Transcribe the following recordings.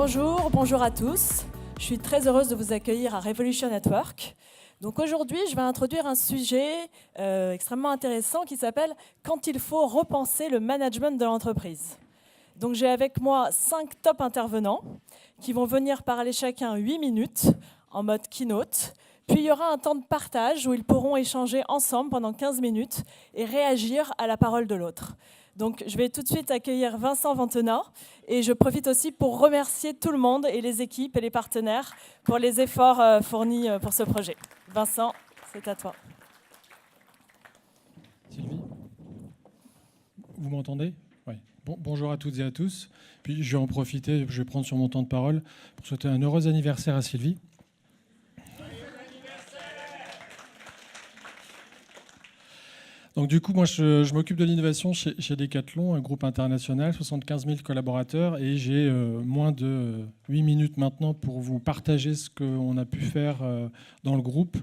Bonjour à tous. Je suis très heureuse de vous accueillir à Revolution at Work. Donc aujourd'hui, je vais introduire un sujet extrêmement intéressant qui s'appelle « Quand il faut repenser le management de l'entreprise ». Donc j'ai avec moi 5 top intervenants qui vont venir parler chacun 8 minutes en mode keynote. Puis il y aura un temps de partage où ils pourront échanger ensemble pendant 15 minutes et réagir à la parole de l'autre. Donc je vais tout de suite accueillir Vincent Vantena et je profite aussi pour remercier tout le monde et les équipes et les partenaires pour les efforts fournis pour ce projet. Vincent, c'est à toi. Sylvie, vous m'entendez ? Oui. Bonjour à toutes et à tous. Puis je vais en profiter, je vais prendre sur mon temps de parole pour souhaiter un heureux anniversaire à Sylvie. Donc du coup, moi, je m'occupe de l'innovation chez Decathlon, un groupe international, 75 000 collaborateurs, et j'ai moins de 8 minutes maintenant pour vous partager ce qu'on a pu faire dans le groupe.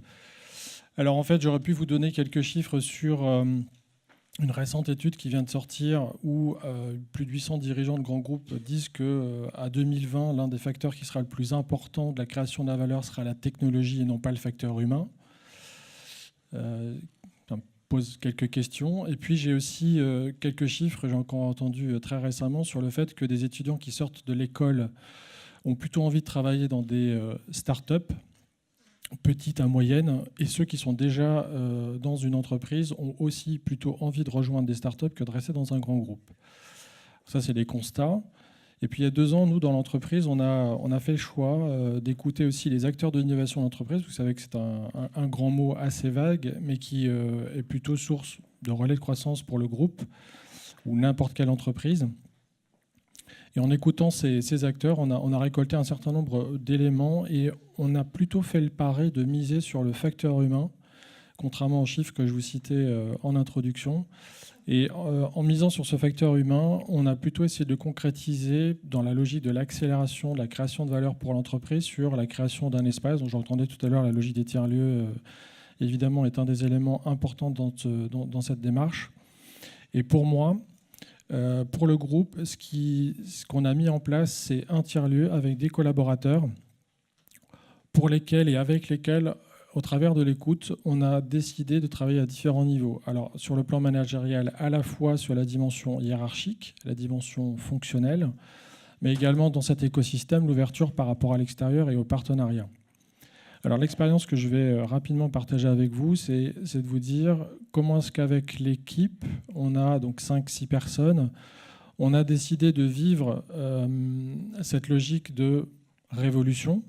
Alors en fait, j'aurais pu vous donner quelques chiffres sur une récente étude qui vient de sortir où plus de 800 dirigeants de grands groupes disent qu'à 2020, l'un des facteurs qui sera le plus important de la création de la valeur sera la technologie et non pas le facteur humain. Pose quelques questions. Et puis j'ai aussi quelques chiffres, j'ai encore entendu très récemment, sur le fait que des étudiants qui sortent de l'école ont plutôt envie de travailler dans des start-up, petites à moyennes, et ceux qui sont déjà dans une entreprise ont aussi plutôt envie de rejoindre des start-up que de rester dans un grand groupe. Ça, c'est les constats. Et puis il y a 2 ans, nous, dans l'entreprise, on a fait le choix d'écouter aussi les acteurs de l'innovation d'entreprise. Vous savez que c'est un grand mot assez vague, mais qui est plutôt source de relais de croissance pour le groupe ou n'importe quelle entreprise. Et en écoutant ces acteurs, on a récolté un certain nombre d'éléments et on a plutôt fait le pari de miser sur le facteur humain, contrairement aux chiffres que je vous citais en introduction. Et en misant sur ce facteur humain, on a plutôt essayé de concrétiser dans la logique de l'accélération, de la création de valeur pour l'entreprise sur la création d'un espace. Donc j'entendais tout à l'heure la logique des tiers-lieux, évidemment, est un des éléments importants dans cette démarche. Et pour moi, pour le groupe, ce qu'on a mis en place, c'est un tiers-lieu avec des collaborateurs pour lesquels et avec lesquels, au travers de l'écoute, on a décidé de travailler à différents niveaux. Alors, sur le plan managérial, à la fois sur la dimension hiérarchique, la dimension fonctionnelle, mais également dans cet écosystème, l'ouverture par rapport à l'extérieur et au partenariat. Alors, l'expérience que je vais rapidement partager avec vous, c'est de vous dire comment est-ce qu'avec l'équipe, on a donc 5-6 personnes, on a décidé de vivre cette logique de révolution.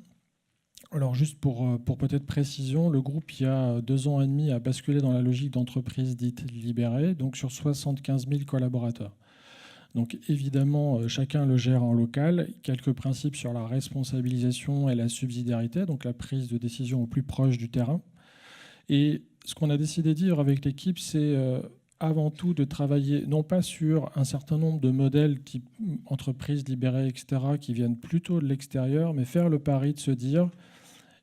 Alors juste pour peut-être précision, le groupe, il y a 2 ans et demi, a basculé dans la logique d'entreprise dite libérée, donc sur 75 000 collaborateurs. Donc évidemment, chacun le gère en local. Quelques principes sur la responsabilisation et la subsidiarité, donc la prise de décision au plus proche du terrain. Et ce qu'on a décidé de dire avec l'équipe, c'est avant tout de travailler non pas sur un certain nombre de modèles type entreprise libérée, etc., qui viennent plutôt de l'extérieur, mais faire le pari de se dire,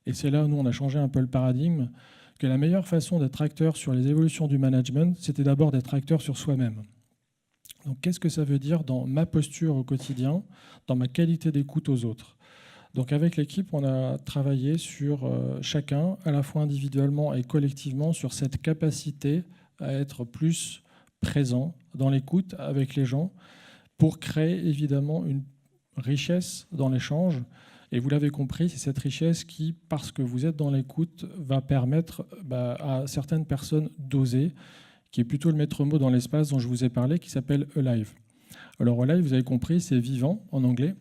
et c'est là où nous on a changé un peu le paradigme, que la meilleure façon d'être acteur sur les évolutions du management, c'était d'abord d'être acteur sur soi-même. Donc qu'est-ce que ça veut dire dans ma posture au quotidien, dans ma qualité d'écoute aux autres ? Donc avec l'équipe, on a travaillé sur chacun, à la fois individuellement et collectivement, sur cette capacité à être plus présent dans l'écoute avec les gens pour créer évidemment une richesse dans l'échange. Et vous l'avez compris, c'est cette richesse qui, parce que vous êtes dans l'écoute, va permettre à certaines personnes d'oser, qui est plutôt le maître mot dans l'espace dont je vous ai parlé, qui s'appelle Alive. Alors Alive, vous avez compris, c'est vivant en anglais.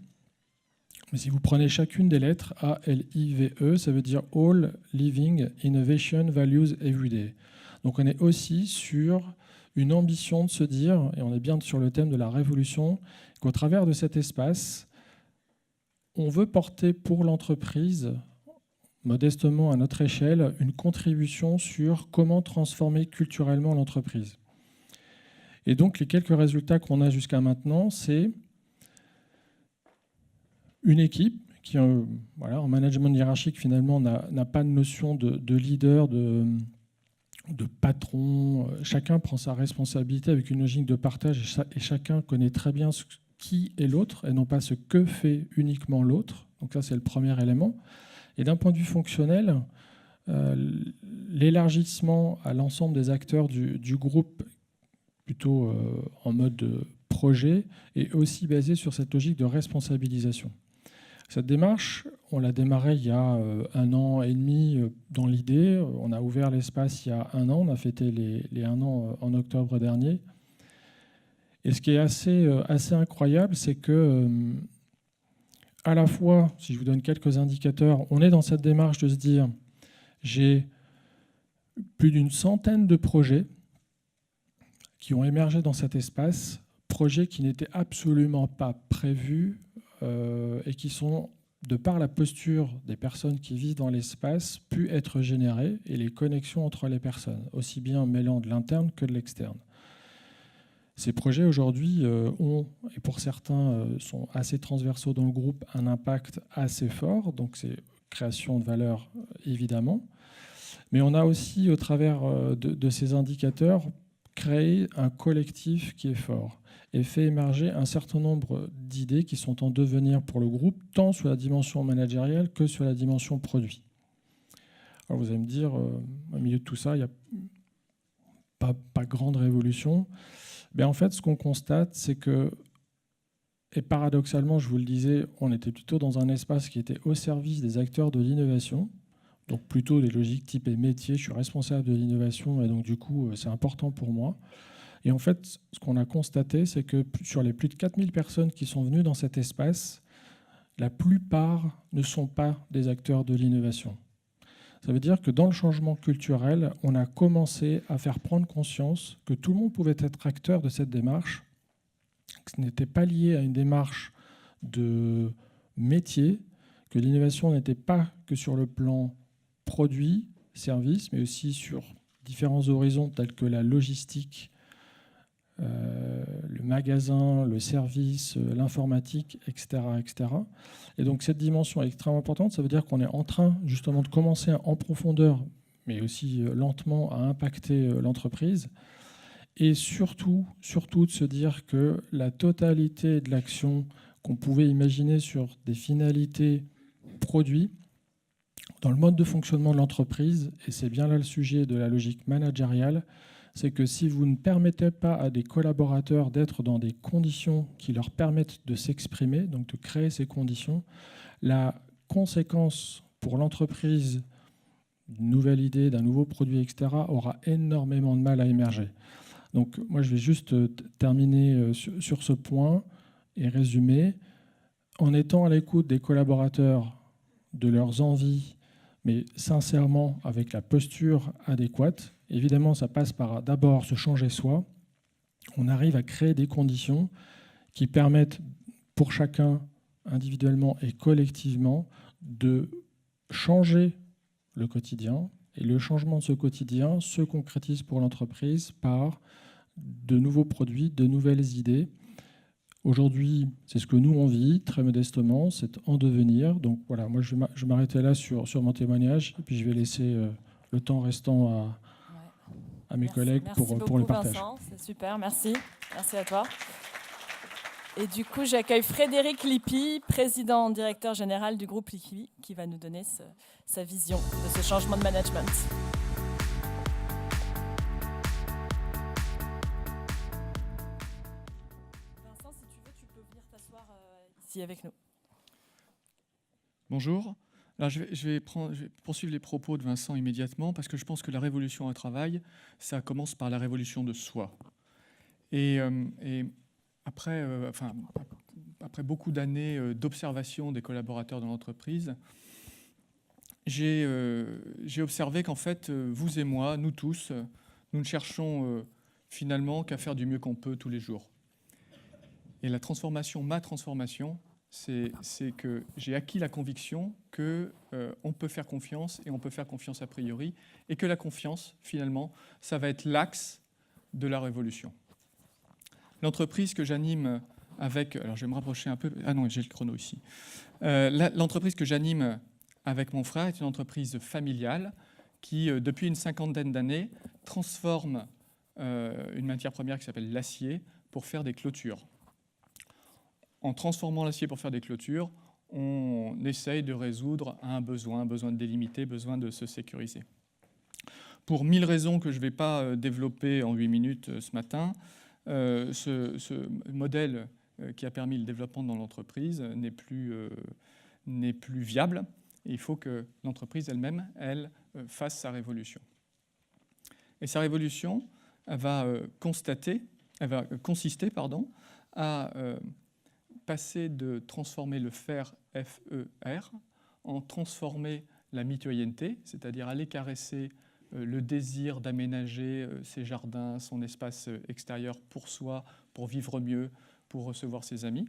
Mais si vous prenez chacune des lettres, A-L-I-V-E, ça veut dire All Living Innovation Values Everyday. Donc on est aussi sur une ambition de se dire, et on est bien sur le thème de la révolution, qu'au travers de cet espace, on veut porter pour l'entreprise, modestement à notre échelle, une contribution sur comment transformer culturellement l'entreprise. Et donc les quelques résultats qu'on a jusqu'à maintenant, c'est une équipe qui, en management hiérarchique, finalement, n'a pas de notion de leader, de patron. Chacun prend sa responsabilité avec une logique de partage et chacun connaît très bien qui est l'autre et non pas ce que fait uniquement l'autre. Donc ça, c'est le premier élément. Et d'un point de vue fonctionnel, l'élargissement à l'ensemble des acteurs du groupe, plutôt en mode projet, est aussi basé sur cette logique de responsabilisation. Cette démarche, on l'a démarrée il y a 1 an et demi dans l'idée. On a ouvert l'espace il y a 1 an. On a fêté les 1 an en octobre dernier. Et ce qui est assez incroyable, c'est que, à la fois, si je vous donne quelques indicateurs, on est dans cette démarche de se dire j'ai plus d'une centaine de projets qui ont émergé dans cet espace, projets qui n'étaient absolument pas prévus et qui sont, de par la posture des personnes qui vivent dans l'espace, pu être générés et les connexions entre les personnes, aussi bien mêlant de l'interne que de l'externe. Ces projets aujourd'hui ont, et pour certains sont assez transversaux dans le groupe, un impact assez fort, donc c'est création de valeur évidemment. Mais on a aussi, au travers de ces indicateurs, créé un collectif qui est fort et fait émerger un certain nombre d'idées qui sont en devenir pour le groupe, tant sur la dimension managériale que sur la dimension produit. Alors vous allez me dire, au milieu de tout ça, il n'y a pas grande révolution. En fait, ce qu'on constate, c'est que, et paradoxalement, je vous le disais, on était plutôt dans un espace qui était au service des acteurs de l'innovation, donc plutôt des logiques type et métier. Je suis responsable de l'innovation et donc du coup, c'est important pour moi. Et en fait, ce qu'on a constaté, c'est que sur les plus de 4000 personnes qui sont venues dans cet espace, la plupart ne sont pas des acteurs de l'innovation. Ça veut dire que dans le changement culturel, on a commencé à faire prendre conscience que tout le monde pouvait être acteur de cette démarche, que ce n'était pas lié à une démarche de métier, que l'innovation n'était pas que sur le plan produit, service, mais aussi sur différents horizons tels que la logistique, le magasin, le service, l'informatique, etc., etc. Et donc cette dimension est extrêmement importante. Ça veut dire qu'on est en train justement de commencer en profondeur, mais aussi lentement, à impacter l'entreprise. Et surtout de se dire que la totalité de l'action qu'on pouvait imaginer sur des finalités produits, dans le mode de fonctionnement de l'entreprise, et c'est bien là le sujet de la logique managériale, c'est que si vous ne permettez pas à des collaborateurs d'être dans des conditions qui leur permettent de s'exprimer, donc de créer ces conditions, la conséquence pour l'entreprise d'une nouvelle idée, d'un nouveau produit, etc., aura énormément de mal à émerger. Donc moi, je vais juste terminer sur ce point et résumer. En étant à l'écoute des collaborateurs, de leurs envies, mais sincèrement avec la posture adéquate. Évidemment, ça passe par d'abord se changer soi. On arrive à créer des conditions qui permettent pour chacun, individuellement et collectivement, de changer le quotidien. Et le changement de ce quotidien se concrétise pour l'entreprise par de nouveaux produits, de nouvelles idées. Aujourd'hui, c'est ce que nous on vit, très modestement, c'est en devenir. Donc voilà, moi je vais m'arrêter là sur mon témoignage, et puis je vais laisser le temps restant à mes collègues pour le partage. Vincent, c'est super, merci. Merci à toi. Et du coup, j'accueille Frédéric Lippi, président directeur général du groupe Lippi, qui va nous donner sa vision de ce changement de management. Avec nous. Bonjour. Alors je vais poursuivre les propos de Vincent immédiatement parce que je pense que la révolution au travail, ça commence par la révolution de soi. Et après beaucoup d'années d'observation des collaborateurs dans l'entreprise, j'ai observé qu'en fait, vous et moi, nous tous, nous ne cherchons finalement qu'à faire du mieux qu'on peut tous les jours. Et la transformation, ma transformation, c'est que j'ai acquis la conviction qu'on peut faire confiance et on peut faire confiance a priori et que la confiance, finalement, ça va être l'axe de la révolution. L'entreprise que j'anime avec... Alors, je vais me rapprocher un peu... Ah non, j'ai le chrono ici. L'entreprise que j'anime avec mon frère est une entreprise familiale qui, depuis une 50aine d'années, transforme une matière première qui s'appelle l'acier pour faire des clôtures. en transformant l'acier pour faire des clôtures, on essaye de résoudre un besoin de délimiter, besoin de se sécuriser. Pour 1000 raisons que je ne vais pas développer en 8 minutes ce matin, ce modèle qui a permis le développement dans l'entreprise n'est plus viable. Et il faut que l'entreprise elle-même, fasse sa révolution. Et sa révolution, elle va consister à passer de transformer le fer, F-E-R, en transformer la mitoyenneté, c'est-à-dire aller caresser le désir d'aménager ses jardins, son espace extérieur pour soi, pour vivre mieux, pour recevoir ses amis.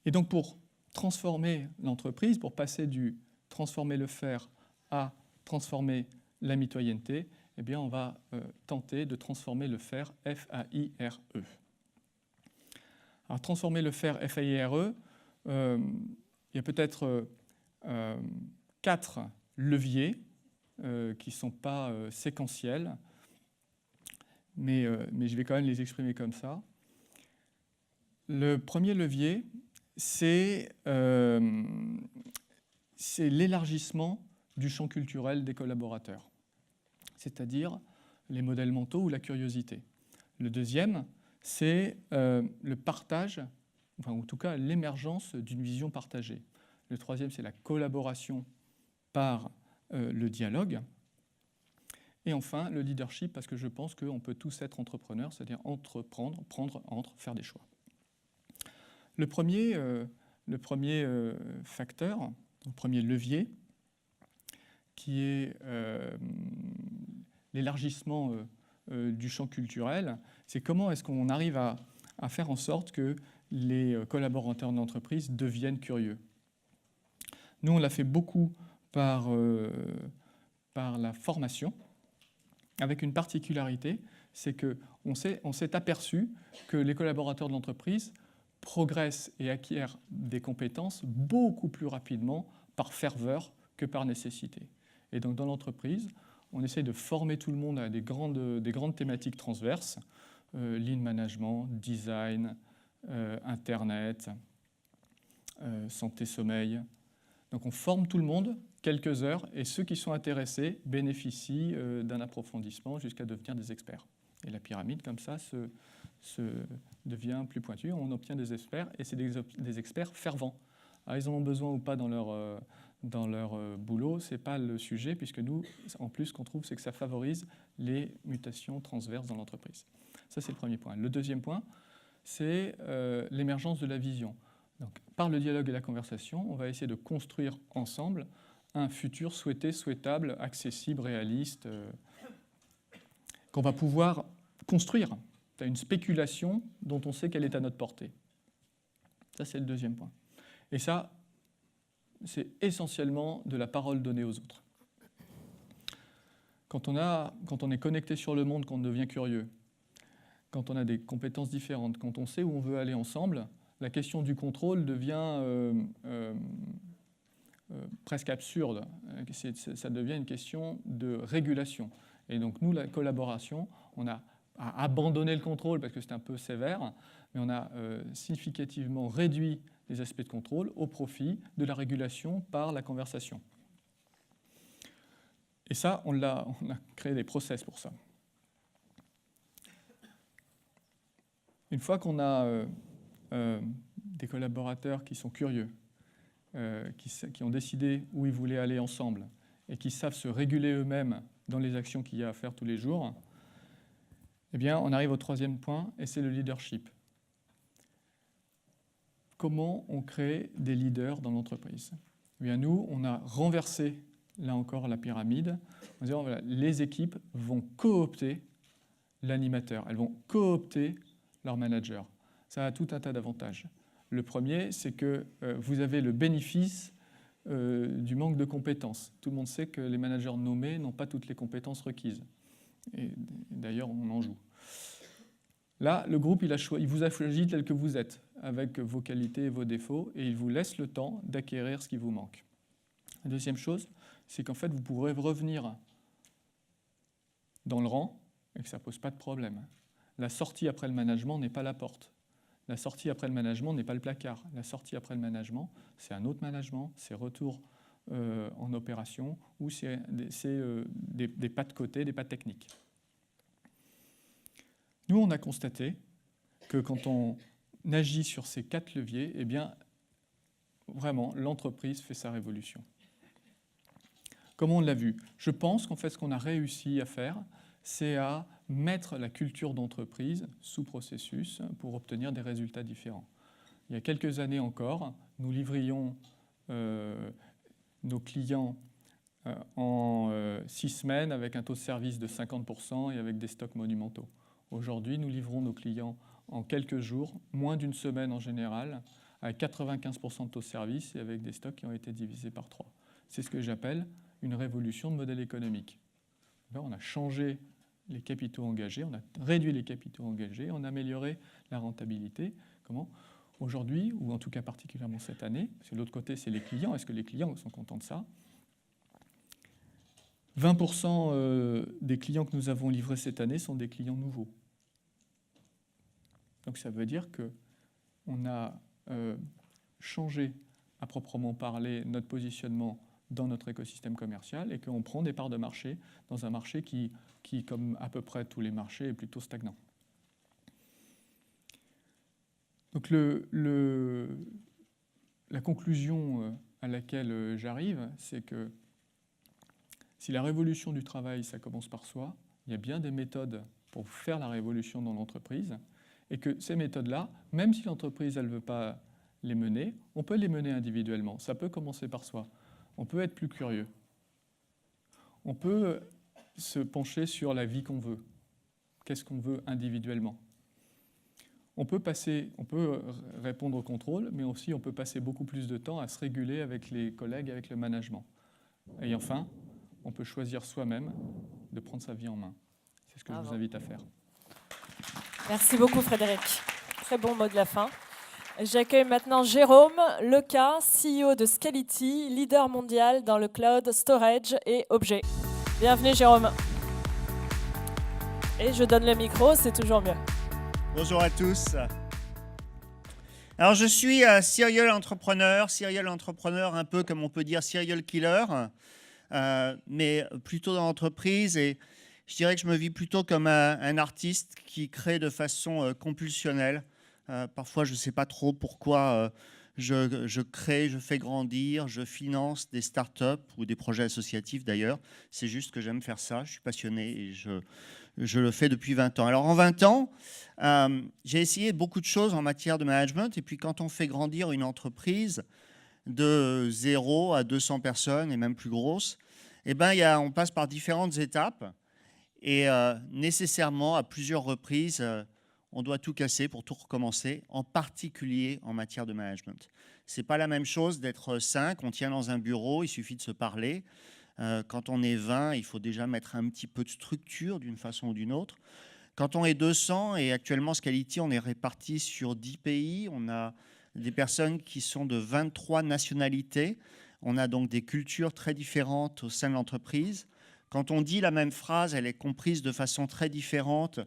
Et donc pour transformer l'entreprise, pour passer du transformer le fer à transformer la mitoyenneté, eh bien on va tenter de transformer le fer, F-A-I-R-E. Alors transformer le fer, F-A-I-R-E, il y a peut-être 4 leviers qui ne sont pas séquentiels, mais je vais quand même les exprimer comme ça. Le premier levier, c'est l'élargissement du champ culturel des collaborateurs, c'est-à-dire les modèles mentaux ou la curiosité. Le deuxième, c'est le partage, enfin en tout cas l'émergence d'une vision partagée. Le troisième, c'est la collaboration par le dialogue. Et enfin, le leadership, parce que je pense qu'on peut tous être entrepreneurs, c'est-à-dire entreprendre, faire des choix. Le premier facteur, le premier levier, qui est l'élargissement du champ culturel, c'est comment est-ce qu'on arrive à faire en sorte que les collaborateurs de l'entreprise deviennent curieux. Nous, on l'a fait beaucoup par la formation, avec une particularité, c'est qu'on s'est aperçu que les collaborateurs de l'entreprise progressent et acquièrent des compétences beaucoup plus rapidement par ferveur que par nécessité. Et donc dans l'entreprise, on essaye de former tout le monde à des grandes thématiques transverses, lean management, design, internet, santé-sommeil. Donc on forme tout le monde quelques heures et ceux qui sont intéressés bénéficient d'un approfondissement jusqu'à devenir des experts. Et la pyramide, comme ça, devient plus pointue. On obtient des experts et c'est des experts fervents. Alors, ils en ont besoin ou pas dans leur boulot, ce n'est pas le sujet, puisque nous, en plus, ce qu'on trouve, c'est que ça favorise les mutations transverses dans l'entreprise. Ça, c'est le premier point. Le deuxième point, c'est l'émergence de la vision. Donc, par le dialogue et la conversation, on va essayer de construire ensemble un futur souhaité, souhaitable, accessible, réaliste, qu'on va pouvoir construire. C'est une spéculation dont on sait qu'elle est à notre portée. Ça, c'est le deuxième point. Et ça, c'est essentiellement de la parole donnée aux autres. Quand on est connecté sur le monde, quand on devient curieux, quand on a des compétences différentes, quand on sait où on veut aller ensemble, la question du contrôle devient presque absurde. Ça devient une question de régulation. Et donc nous, la collaboration, on a abandonné le contrôle parce que c'est un peu sévère, mais on a significativement réduit les aspects de contrôle au profit de la régulation par la conversation. Et ça, on a créé des process pour ça. Une fois qu'on a des collaborateurs qui sont curieux, qui ont décidé où ils voulaient aller ensemble et qui savent se réguler eux-mêmes dans les actions qu'il y a à faire tous les jours, eh bien, on arrive au troisième point, et c'est le leadership. Comment on crée des leaders dans l'entreprise ? Eh bien, nous, on a renversé, là encore, la pyramide, en disant, voilà, les équipes vont coopter l'animateur, elles vont coopter leur manager. Ça a tout un tas d'avantages. Le premier, c'est que vous avez le bénéfice du manque de compétences. Tout le monde sait que les managers nommés n'ont pas toutes les compétences requises. Et d'ailleurs, on en joue. Là, le groupe, il vous a choisi tel que vous êtes, avec vos qualités et vos défauts, et il vous laisse le temps d'acquérir ce qui vous manque. La deuxième chose, c'est qu'en fait, vous pourrez revenir dans le rang et que ça ne pose pas de problème. La sortie après le management n'est pas la porte. La sortie après le management n'est pas le placard. La sortie après le management, c'est un autre management, c'est retour en opération ou c'est des pas de côté, des pas techniques. Nous, on a constaté que quand on agit sur ces 4 leviers, eh bien, vraiment, l'entreprise fait sa révolution. Comment on l'a vu? Je pense qu'en fait, ce qu'on a réussi à faire, c'est à mettre la culture d'entreprise sous processus pour obtenir des résultats différents. Il y a quelques années encore, nous livrions nos clients en 6 semaines avec un taux de service de 50% et avec des stocks monumentaux. Aujourd'hui, nous livrons nos clients en quelques jours, moins d'une semaine en général, avec 95% de taux de service et avec des stocks qui ont été divisés par 3. C'est ce que j'appelle une révolution de modèle économique. Là, on a changé les capitaux engagés, on a réduit les capitaux engagés, on a amélioré la rentabilité. Comment? Aujourd'hui, ou en tout cas particulièrement cette année, parce que de l'autre côté, c'est les clients. Est-ce que les clients sont contents de ça? 20% des clients que nous avons livrés cette année sont des clients nouveaux. Donc ça veut dire qu'on a changé à proprement parler notre positionnement dans notre écosystème commercial et qu'on prend des parts de marché dans un marché qui, comme à peu près tous les marchés, est plutôt stagnant. Donc la conclusion à laquelle j'arrive, c'est que si la révolution du travail, ça commence par soi, il y a bien des méthodes pour faire la révolution dans l'entreprise et que ces méthodes-là, même si l'entreprise elle ne veut pas les mener, on peut les mener individuellement. Ça peut commencer par soi. On peut être plus curieux. On peut se pencher sur la vie qu'on veut. Qu'est-ce qu'on veut individuellement? On peut répondre au contrôle, mais aussi on peut passer beaucoup plus de temps à se réguler avec les collègues, avec le management. Et enfin, on peut choisir soi-même de prendre sa vie en main. C'est ce que je vous invite à faire. Merci beaucoup Frédéric. Très bon mot de la fin. J'accueille maintenant Jérôme Leca, CEO de Scality, leader mondial dans le cloud, storage et objets. Bienvenue Jérôme. Et je donne le micro, c'est toujours mieux. Bonjour à tous. Alors je suis serial entrepreneur un peu comme on peut dire serial killer, mais plutôt dans l'entreprise et je dirais que je me vis plutôt comme un artiste qui crée de façon compulsionnelle. Parfois, je ne sais pas trop pourquoi je crée, je fais grandir, je finance des startups ou des projets associatifs d'ailleurs. C'est juste que j'aime faire ça, je suis passionné et je le fais depuis 20 ans. Alors en 20 ans, j'ai essayé beaucoup de choses en matière de management et puis quand on fait grandir une entreprise de 0 à 200 personnes et même plus grosse, eh ben, on passe par différentes étapes et nécessairement à plusieurs reprises, on doit tout casser pour tout recommencer, en particulier en matière de management. Ce n'est pas la même chose d'être 5, on tient dans un bureau, il suffit de se parler. Quand on est 20, il faut déjà mettre un petit peu de structure d'une façon ou d'une autre. Quand on est 200, et actuellement Scality, on est répartis sur 10 pays, on a des personnes qui sont de 23 nationalités, on a donc des cultures très différentes au sein de l'entreprise. Quand on dit la même phrase, elle est comprise de façon très différente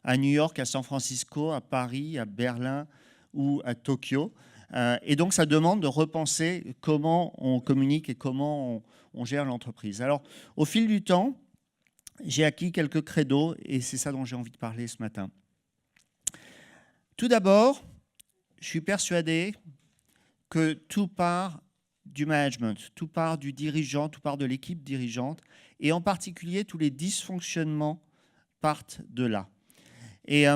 à New York, à San Francisco, à Paris, à Berlin ou à Tokyo. Et donc, ça demande de repenser comment on communique et comment on gère l'entreprise. Alors, au fil du temps, j'ai acquis quelques credos et c'est ça dont j'ai envie de parler ce matin. Tout d'abord, je suis persuadé que tout part du management, tout part du dirigeant, tout part de l'équipe dirigeante et en particulier tous les dysfonctionnements partent de là. Et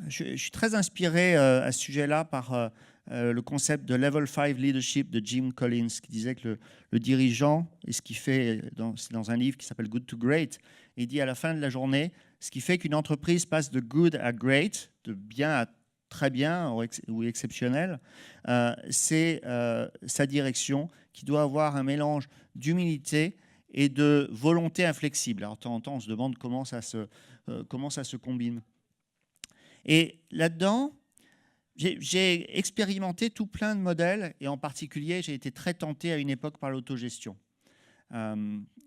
je suis très inspiré à ce sujet-là par le concept de Level 5 Leadership de Jim Collins, qui disait que le dirigeant, et ce qu'il fait, c'est dans un livre qui s'appelle Good to Great, il dit à la fin de la journée, ce qui fait qu'une entreprise passe de good à great, de bien à très bien ou exceptionnel, c'est sa direction qui doit avoir un mélange d'humilité et de volonté inflexible. Alors, de temps en temps, on se demande comment ça se combine. Et là-dedans, j'ai expérimenté tout plein de modèles, et en particulier, j'ai été très tenté à une époque par l'autogestion.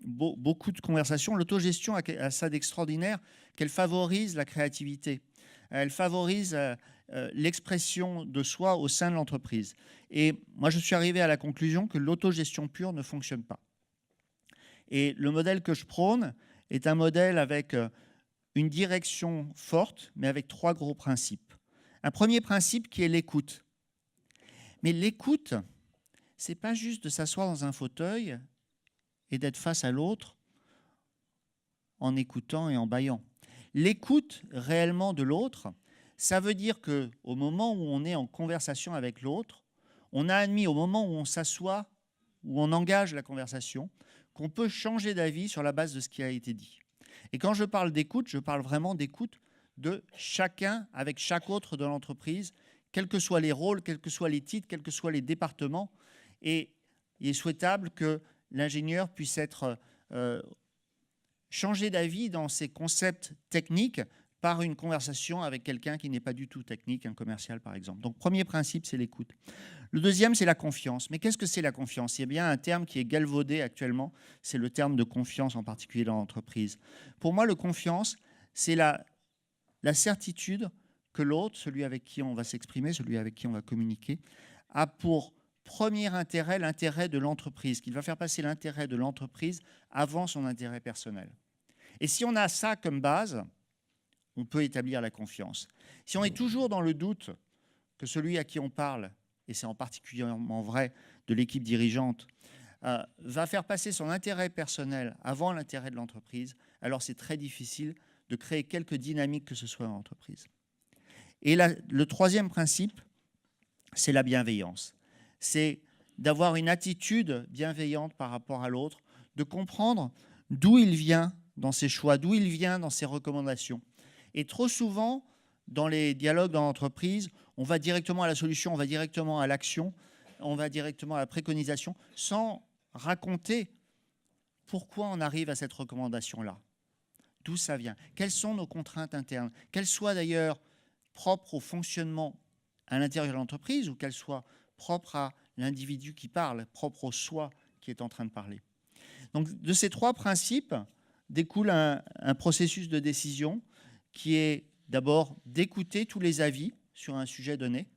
Beaucoup de conversations. L'autogestion a ça d'extraordinaire qu'elle favorise la créativité. Elle favorise l'expression de soi au sein de l'entreprise. Et moi, je suis arrivé à la conclusion que l'autogestion pure ne fonctionne pas. Et le modèle que je prône est un modèle avec une direction forte, mais avec 3 gros principes. Un premier principe qui est l'écoute. Mais l'écoute, ce n'est pas juste de s'asseoir dans un fauteuil et d'être face à l'autre en écoutant et en bâillant. L'écoute réellement de l'autre, ça veut dire qu'au moment où on est en conversation avec l'autre, on a admis au moment où on s'assoit, où on engage la conversation, qu'on peut changer d'avis sur la base de ce qui a été dit. Et quand je parle d'écoute, je parle vraiment d'écoute de chacun avec chaque autre de l'entreprise, quels que soient les rôles, quels que soient les titres, quels que soient les départements. Et il est souhaitable que l'ingénieur puisse être changé d'avis dans ses concepts techniques par une conversation avec quelqu'un qui n'est pas du tout technique, un commercial par exemple. Donc premier principe, c'est l'écoute. Le deuxième, c'est la confiance. Mais qu'est-ce que c'est la confiance? Il y a bien un terme qui est galvaudé actuellement, c'est le terme de confiance en particulier dans l'entreprise. Pour moi, le confiance, c'est la certitude que l'autre, celui avec qui on va s'exprimer, celui avec qui on va communiquer, a pour premier intérêt l'intérêt de l'entreprise, qu'il va faire passer l'intérêt de l'entreprise avant son intérêt personnel. Et si on a ça comme base, on peut établir la confiance. Si on est toujours dans le doute que celui à qui on parle, et c'est en particulièrement vrai de l'équipe dirigeante, va faire passer son intérêt personnel avant l'intérêt de l'entreprise, alors c'est très difficile de créer quelque dynamique que ce soit dans l'entreprise. Et le troisième principe, c'est la bienveillance. C'est d'avoir une attitude bienveillante par rapport à l'autre, de comprendre d'où il vient dans ses choix, d'où il vient dans ses recommandations. Et trop souvent, dans les dialogues dans l'entreprise, on va directement à la solution, on va directement à l'action, on va directement à la préconisation, sans raconter pourquoi on arrive à cette recommandation-là. D'où ça vient? Quelles sont nos contraintes internes? Qu'elles soient d'ailleurs propres au fonctionnement à l'intérieur de l'entreprise ou qu'elles soient propres à l'individu qui parle, propre au soi qui est en train de parler. Donc, de ces 3 principes découle un processus de décision qui est d'abord d'écouter tous les avis sur un sujet donné.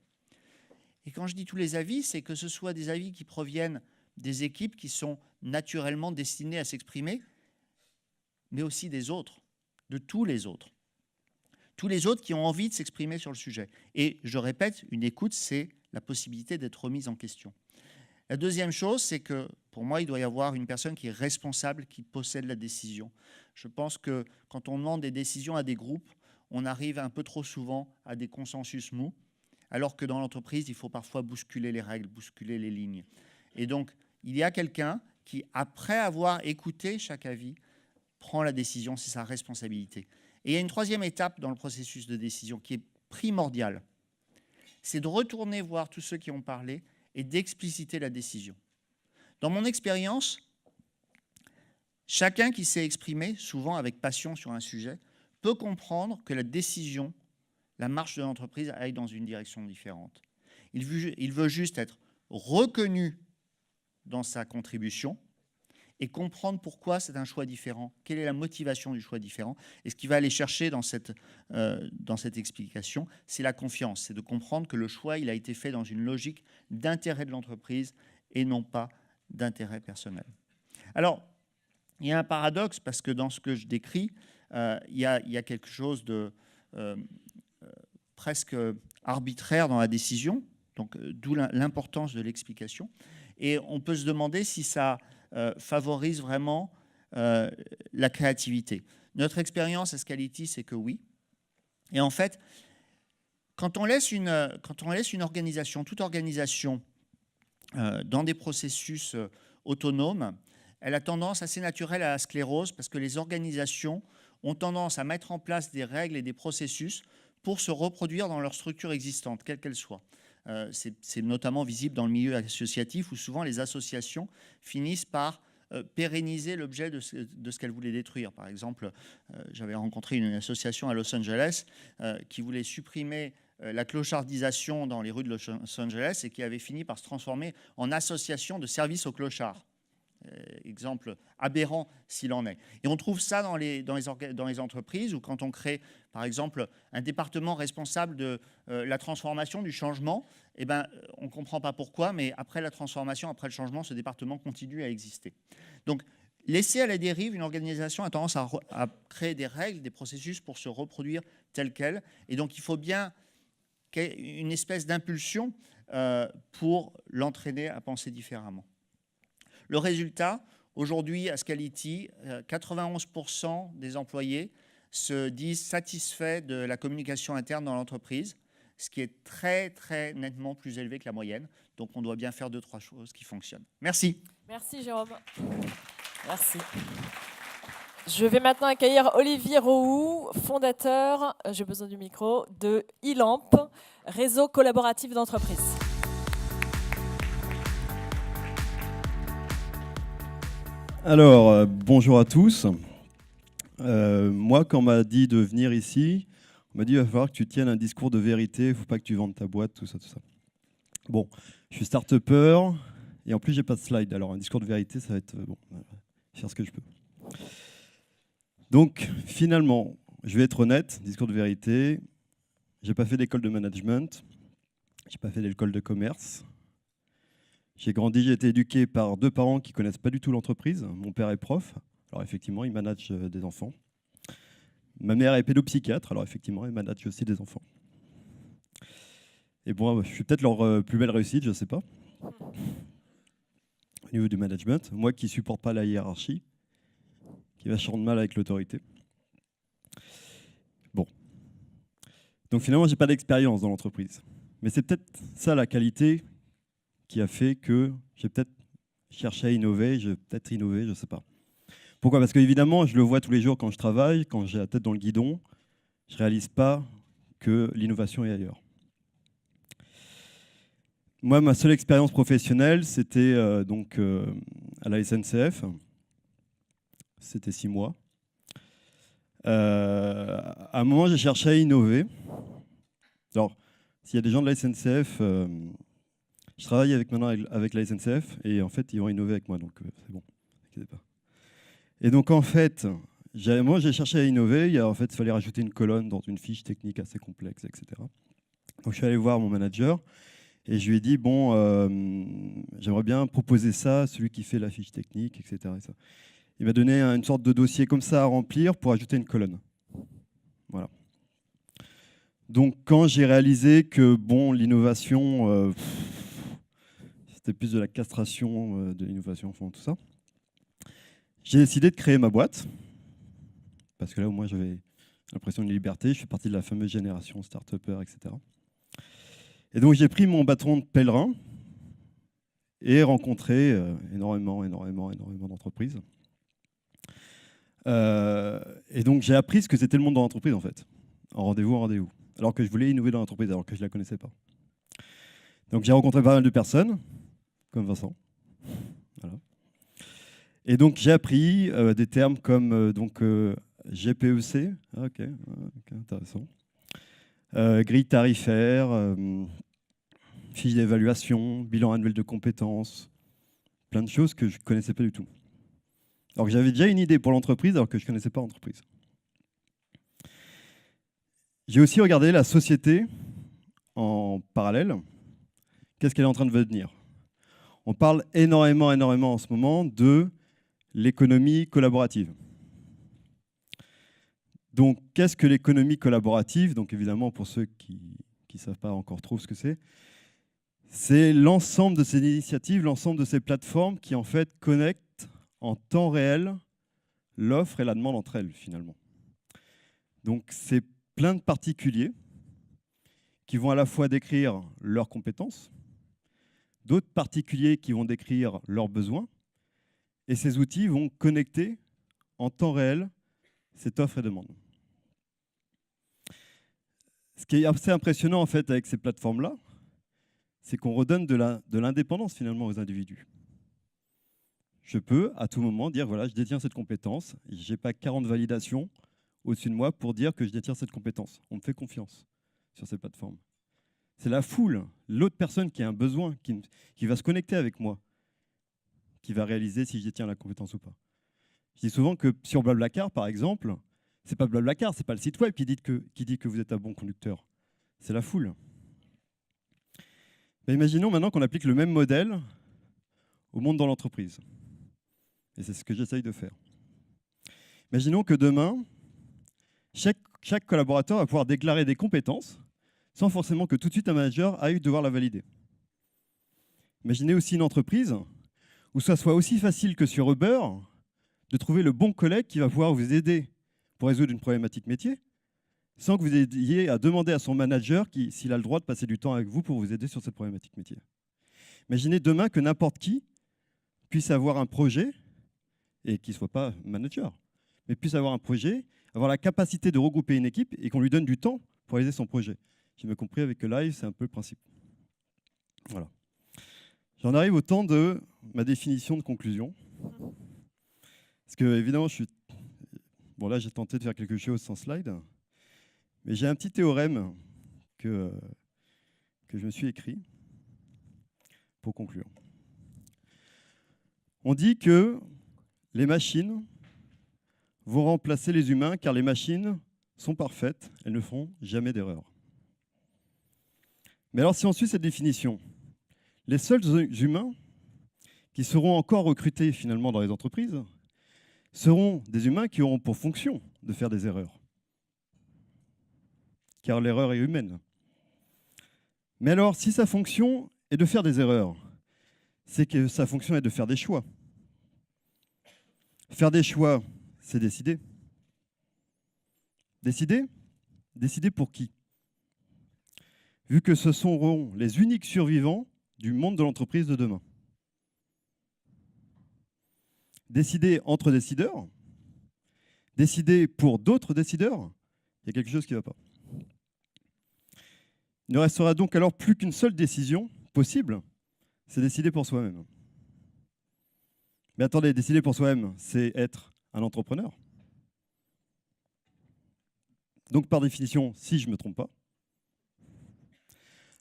Et quand je dis tous les avis, c'est que ce soit des avis qui proviennent des équipes qui sont naturellement destinées à s'exprimer, mais aussi des autres, de tous les autres. Tous les autres qui ont envie de s'exprimer sur le sujet. Et je répète, une écoute, c'est la possibilité d'être remise en question. La deuxième chose, c'est que pour moi, il doit y avoir une personne qui est responsable, qui possède la décision. Je pense que quand on demande des décisions à des groupes, on arrive un peu trop souvent à des consensus mous, alors que dans l'entreprise, il faut parfois bousculer les règles, bousculer les lignes. Et donc, il y a quelqu'un qui, après avoir écouté chaque avis, prend la décision, c'est sa responsabilité. Et il y a une troisième étape dans le processus de décision qui est primordiale. C'est de retourner voir tous ceux qui ont parlé et d'expliciter la décision. Dans mon expérience, chacun qui s'est exprimé, souvent avec passion sur un sujet, peut comprendre que la décision, la marche de l'entreprise aille dans une direction différente. Il veut juste être reconnu dans sa contribution et comprendre pourquoi c'est un choix différent, quelle est la motivation du choix différent. Et ce qu'il va aller chercher dans cette explication, c'est la confiance, c'est de comprendre que le choix il a été fait dans une logique d'intérêt de l'entreprise et non pas d'intérêt personnel. Alors, il y a un paradoxe parce que dans ce que je décris, il y a quelque chose de presque arbitraire dans la décision, donc d'où l'importance de l'explication. Et on peut se demander si ça favorise vraiment la créativité. Notre expérience à Scality, c'est que oui. Et en fait, quand on laisse une organisation, toute organisation, dans des processus autonomes, elle a tendance assez naturelle à la sclérose parce que les organisations ont tendance à mettre en place des règles et des processus pour se reproduire dans leur structure existante, quelle qu'elle soit. C'est notamment visible dans le milieu associatif où souvent les associations finissent par pérenniser l'objet de ce qu'elles voulaient détruire. Par exemple, j'avais rencontré une association à Los Angeles qui voulait supprimer la clochardisation dans les rues de Los Angeles et qui avait fini par se transformer en association de services aux clochards. exemple aberrant s'il en est. Et on trouve ça dans les entreprises, où quand on crée, par exemple, un département responsable de la transformation, du changement, eh ben, on ne comprend pas pourquoi, mais après la transformation, après le changement, ce département continue à exister. Donc, laisser à la dérive, une organisation a tendance à créer des règles, des processus pour se reproduire tel quel. Et donc, il faut bien qu'il y ait une espèce d'impulsion pour l'entraîner à penser différemment. Le résultat, aujourd'hui, à Scality, 91% des employés se disent satisfaits de la communication interne dans l'entreprise, ce qui est très, très nettement plus élevé que la moyenne. Donc, on doit bien faire 2-3 choses qui fonctionnent. Merci. Merci, Jérôme. Merci. Je vais maintenant accueillir Olivier Roux, fondateur, j'ai besoin du micro, de eLamp, réseau collaboratif d'entreprises. Alors, bonjour à tous. Moi, quand on m'a dit de venir ici, on m'a dit il va falloir que tu tiennes un discours de vérité, il ne faut pas que tu vendes ta boîte, tout ça, tout ça. Bon, je suis start-upper et en plus, j'ai pas de slide. Alors, un discours de vérité, ça va être bon, je vais faire ce que je peux. Donc, finalement, je vais être honnête, discours de vérité, j'ai pas fait d'école de management, j'ai pas fait d'école de commerce. J'ai grandi, j'ai été éduqué par 2 parents qui ne connaissent pas du tout l'entreprise. Mon père est prof, alors effectivement, il manage des enfants. Ma mère est pédopsychiatre, alors effectivement, elle manage aussi des enfants. Et bon, je suis peut-être leur plus belle réussite, je ne sais pas. Au niveau du management, moi qui ne supporte pas la hiérarchie, qui va vachement de mal avec l'autorité. Bon. Donc finalement, je n'ai pas d'expérience dans l'entreprise. Mais c'est peut-être ça la qualité qui a fait que j'ai peut-être cherché à innover, j'ai peut-être innové, je ne sais pas. Pourquoi ? Parce qu'évidemment, je le vois tous les jours quand je travaille, quand j'ai la tête dans le guidon, je ne réalise pas que l'innovation est ailleurs. Moi, ma seule expérience professionnelle, c'était à la SNCF. C'était 6 mois. À un moment, j'ai cherché à innover. Alors, s'il y a des gens de la SNCF... je travaille maintenant avec la SNCF et en fait, ils vont innover avec moi, donc c'est bon, n'inquiétez pas. Et donc en fait, moi j'ai cherché à innover, il fallait rajouter une colonne dans une fiche technique assez complexe, etc. Donc je suis allé voir mon manager et je lui ai dit, bon, j'aimerais bien proposer ça à celui qui fait la fiche technique, etc. Et ça. Il m'a donné une sorte de dossier comme ça à remplir pour ajouter une colonne. Voilà. Donc quand j'ai réalisé que bon, l'innovation... c'était plus de la castration de l'innovation, enfin, tout ça. J'ai décidé de créer ma boîte, parce que là, au moins, j'avais l'impression de liberté. Je suis parti de la fameuse génération start-upper, etc. Et donc, j'ai pris mon bâton de pèlerin et rencontré énormément d'entreprises. Et donc, j'ai appris ce que c'était le monde de l'entreprise, en fait, en rendez-vous, alors que je voulais innover dans l'entreprise, alors que je ne la connaissais pas. Donc, j'ai rencontré pas mal de personnes, comme Vincent. Voilà. Et donc, j'ai appris des termes comme GPEC, ok, intéressant, grille tarifaire, fiche d'évaluation, bilan annuel de compétences, plein de choses que je ne connaissais pas du tout. Alors que j'avais déjà une idée pour l'entreprise, alors que je ne connaissais pas l'entreprise. J'ai aussi regardé la société en parallèle. Qu'est-ce qu'elle est en train de devenir ? On parle énormément en ce moment de l'économie collaborative. Donc, qu'est-ce que l'économie collaborative ? Donc, évidemment, pour ceux qui ne savent pas encore trop ce que c'est l'ensemble de ces initiatives, l'ensemble de ces plateformes qui, en fait, connectent en temps réel l'offre et la demande entre elles, finalement. Donc, c'est plein de particuliers qui vont à la fois décrire leurs compétences, d'autres particuliers qui vont décrire leurs besoins, et ces outils vont connecter en temps réel cette offre et demande. Ce qui est assez impressionnant en fait avec ces plateformes-là, c'est qu'on redonne de l'indépendance finalement aux individus. Je peux à tout moment dire voilà, je détiens cette compétence, je n'ai pas 40 validations au-dessus de moi pour dire que je détiens cette compétence. On me fait confiance sur ces plateformes. C'est la foule, l'autre personne qui a un besoin, qui va se connecter avec moi, qui va réaliser si j'y tiens la compétence ou pas. Je dis souvent que sur Blablacar, par exemple, c'est pas Blablacar, c'est pas le site web qui dit que vous êtes un bon conducteur, c'est la foule. Mais imaginons maintenant qu'on applique le même modèle au monde dans l'entreprise. Et c'est ce que j'essaye de faire. Imaginons que demain, chaque collaborateur va pouvoir déclarer des compétences sans forcément que tout de suite un manager aille devoir la valider. Imaginez aussi une entreprise où ça soit aussi facile que sur Uber de trouver le bon collègue qui va pouvoir vous aider pour résoudre une problématique métier, sans que vous ayez à demander à son manager s'il a le droit de passer du temps avec vous pour vous aider sur cette problématique métier. Imaginez demain que n'importe qui puisse avoir un projet, et qu'il ne soit pas manager, mais puisse avoir un projet, avoir la capacité de regrouper une équipe et qu'on lui donne du temps pour réaliser son projet. J'ai bien compris avec Live, c'est un peu le principe. Voilà. J'en arrive au temps de ma définition de conclusion. Parce que, évidemment, bon, là, j'ai tenté de faire quelque chose sans slide, mais j'ai un petit théorème que je me suis écrit pour conclure. On dit que les machines vont remplacer les humains car les machines sont parfaites, elles ne feront jamais d'erreur. Mais alors, si on suit cette définition, les seuls humains qui seront encore recrutés finalement dans les entreprises seront des humains qui auront pour fonction de faire des erreurs. Car l'erreur est humaine. Mais alors, si sa fonction est de faire des erreurs, c'est que sa fonction est de faire des choix. Faire des choix, c'est décider. Décider ? Décider pour qui ? Vu que ce seront les uniques survivants du monde de l'entreprise de demain. Décider entre décideurs, décider pour d'autres décideurs, il y a quelque chose qui ne va pas. Il ne restera donc alors plus qu'une seule décision possible, c'est décider pour soi-même. Mais attendez, décider pour soi-même, c'est être un entrepreneur. Donc par définition, si je ne me trompe pas,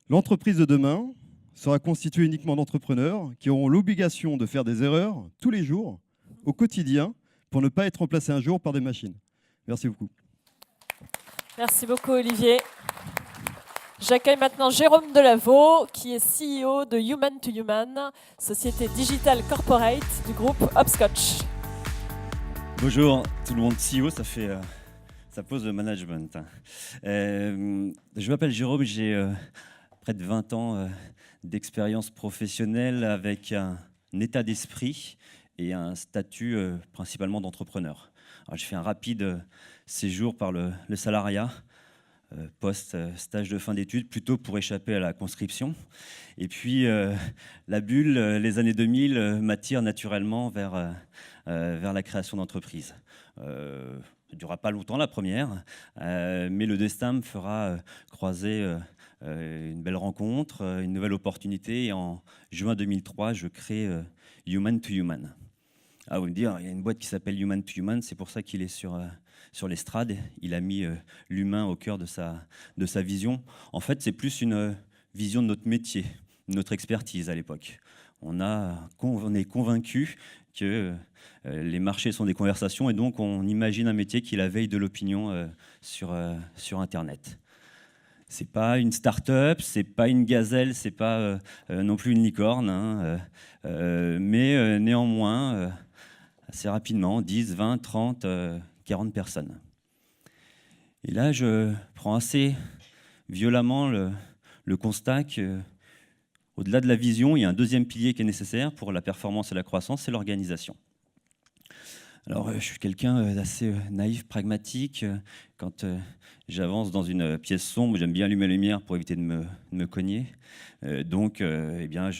l'entreprise de demain sera constituée uniquement d'entrepreneurs qui auront l'obligation de faire des erreurs tous les jours, au quotidien, pour ne pas être remplacés un jour par des machines. Merci beaucoup. Merci beaucoup, Olivier. J'accueille maintenant Jérôme Delaveau, qui est CEO de Human to Human, société digitale corporate du groupe Hopscotch. Bonjour tout le monde, CEO, ça pose le management. Je m'appelle Jérôme, j'ai près de 20 ans d'expérience professionnelle avec un état d'esprit et un statut principalement d'entrepreneur. Alors, j'ai fait un rapide séjour par le salariat, post-stage de fin d'études, plutôt pour échapper à la conscription. Et puis, la bulle, les années 2000, m'attire naturellement vers la création d'entreprise. Ça ne durera pas longtemps la première, mais le destin me fera croiser une belle rencontre, une nouvelle opportunité. Et en juin 2003, je crée Human to Human. Ah, vous me dire, il y a une boîte qui s'appelle Human to Human, c'est pour ça qu'il est sur l'estrade. Il a mis l'humain au cœur de sa vision. En fait, c'est plus une vision de notre métier, de notre expertise à l'époque. On est convaincu que les marchés sont des conversations et donc on imagine un métier qui est la veille de l'opinion sur Internet. C'est pas une start-up, c'est pas une gazelle, c'est pas non plus une licorne, hein, mais néanmoins, assez rapidement, 10, 20, 30, 40 personnes. Et là, je prends assez violemment le constat qu'au-delà de la vision, il y a un deuxième pilier qui est nécessaire pour la performance et la croissance, c'est l'organisation. Alors, je suis quelqu'un d'assez naïf, pragmatique. Quand j'avance dans une pièce sombre, j'aime bien allumer la lumière pour éviter de me cogner. Donc, eh bien,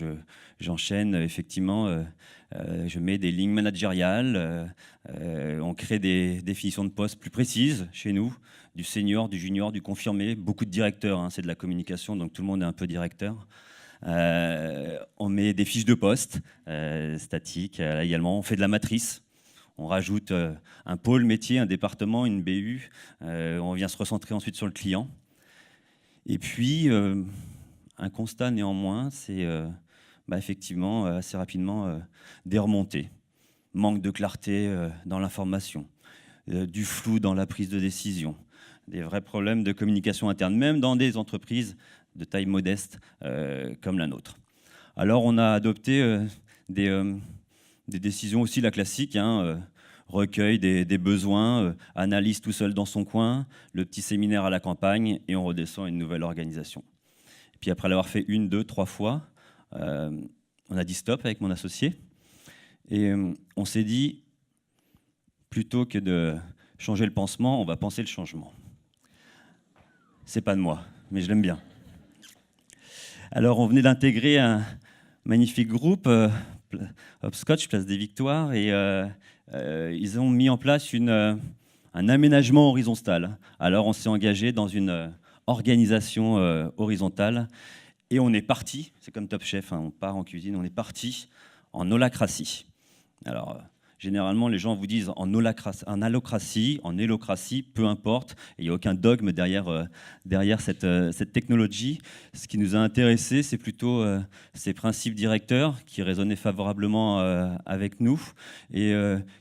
j'enchaîne effectivement. Je mets des lignes managériales. On crée des définitions de postes plus précises chez nous, du senior, du junior, du confirmé. Beaucoup de directeurs, hein, c'est de la communication, donc tout le monde est un peu directeur. On met des fiches de poste statiques également. On fait de la matrice. On rajoute un pôle métier, un département, une BU. On vient se recentrer ensuite sur le client. Et puis, un constat néanmoins, c'est effectivement, assez rapidement, des remontées. Manque de clarté dans l'information, du flou dans la prise de décision, des vrais problèmes de communication interne, même dans des entreprises de taille modeste comme la nôtre. Alors on a adopté des décisions aussi, la classique, recueil des besoins, analyse tout seul dans son coin, le petit séminaire à la campagne, et on redescend à une nouvelle organisation. Et puis après l'avoir fait 1, 2, 3 fois, on a dit stop avec mon associé, et on s'est dit, plutôt que de changer le pansement, on va penser le changement. C'est pas de moi, mais je l'aime bien. Alors on venait d'intégrer un magnifique groupe, Hopscotch, Place des Victoires, et ils ont mis en place un aménagement horizontal. Alors on s'est engagé dans une organisation horizontale et on est parti, c'est comme Top Chef, on part en cuisine, on est parti en holacratie. Alors généralement les gens vous disent en allocratie, en hélocratie, peu importe, il n'y a aucun dogme derrière cette technologie. Ce qui nous a intéressés, c'est plutôt ces principes directeurs qui résonnaient favorablement avec nous et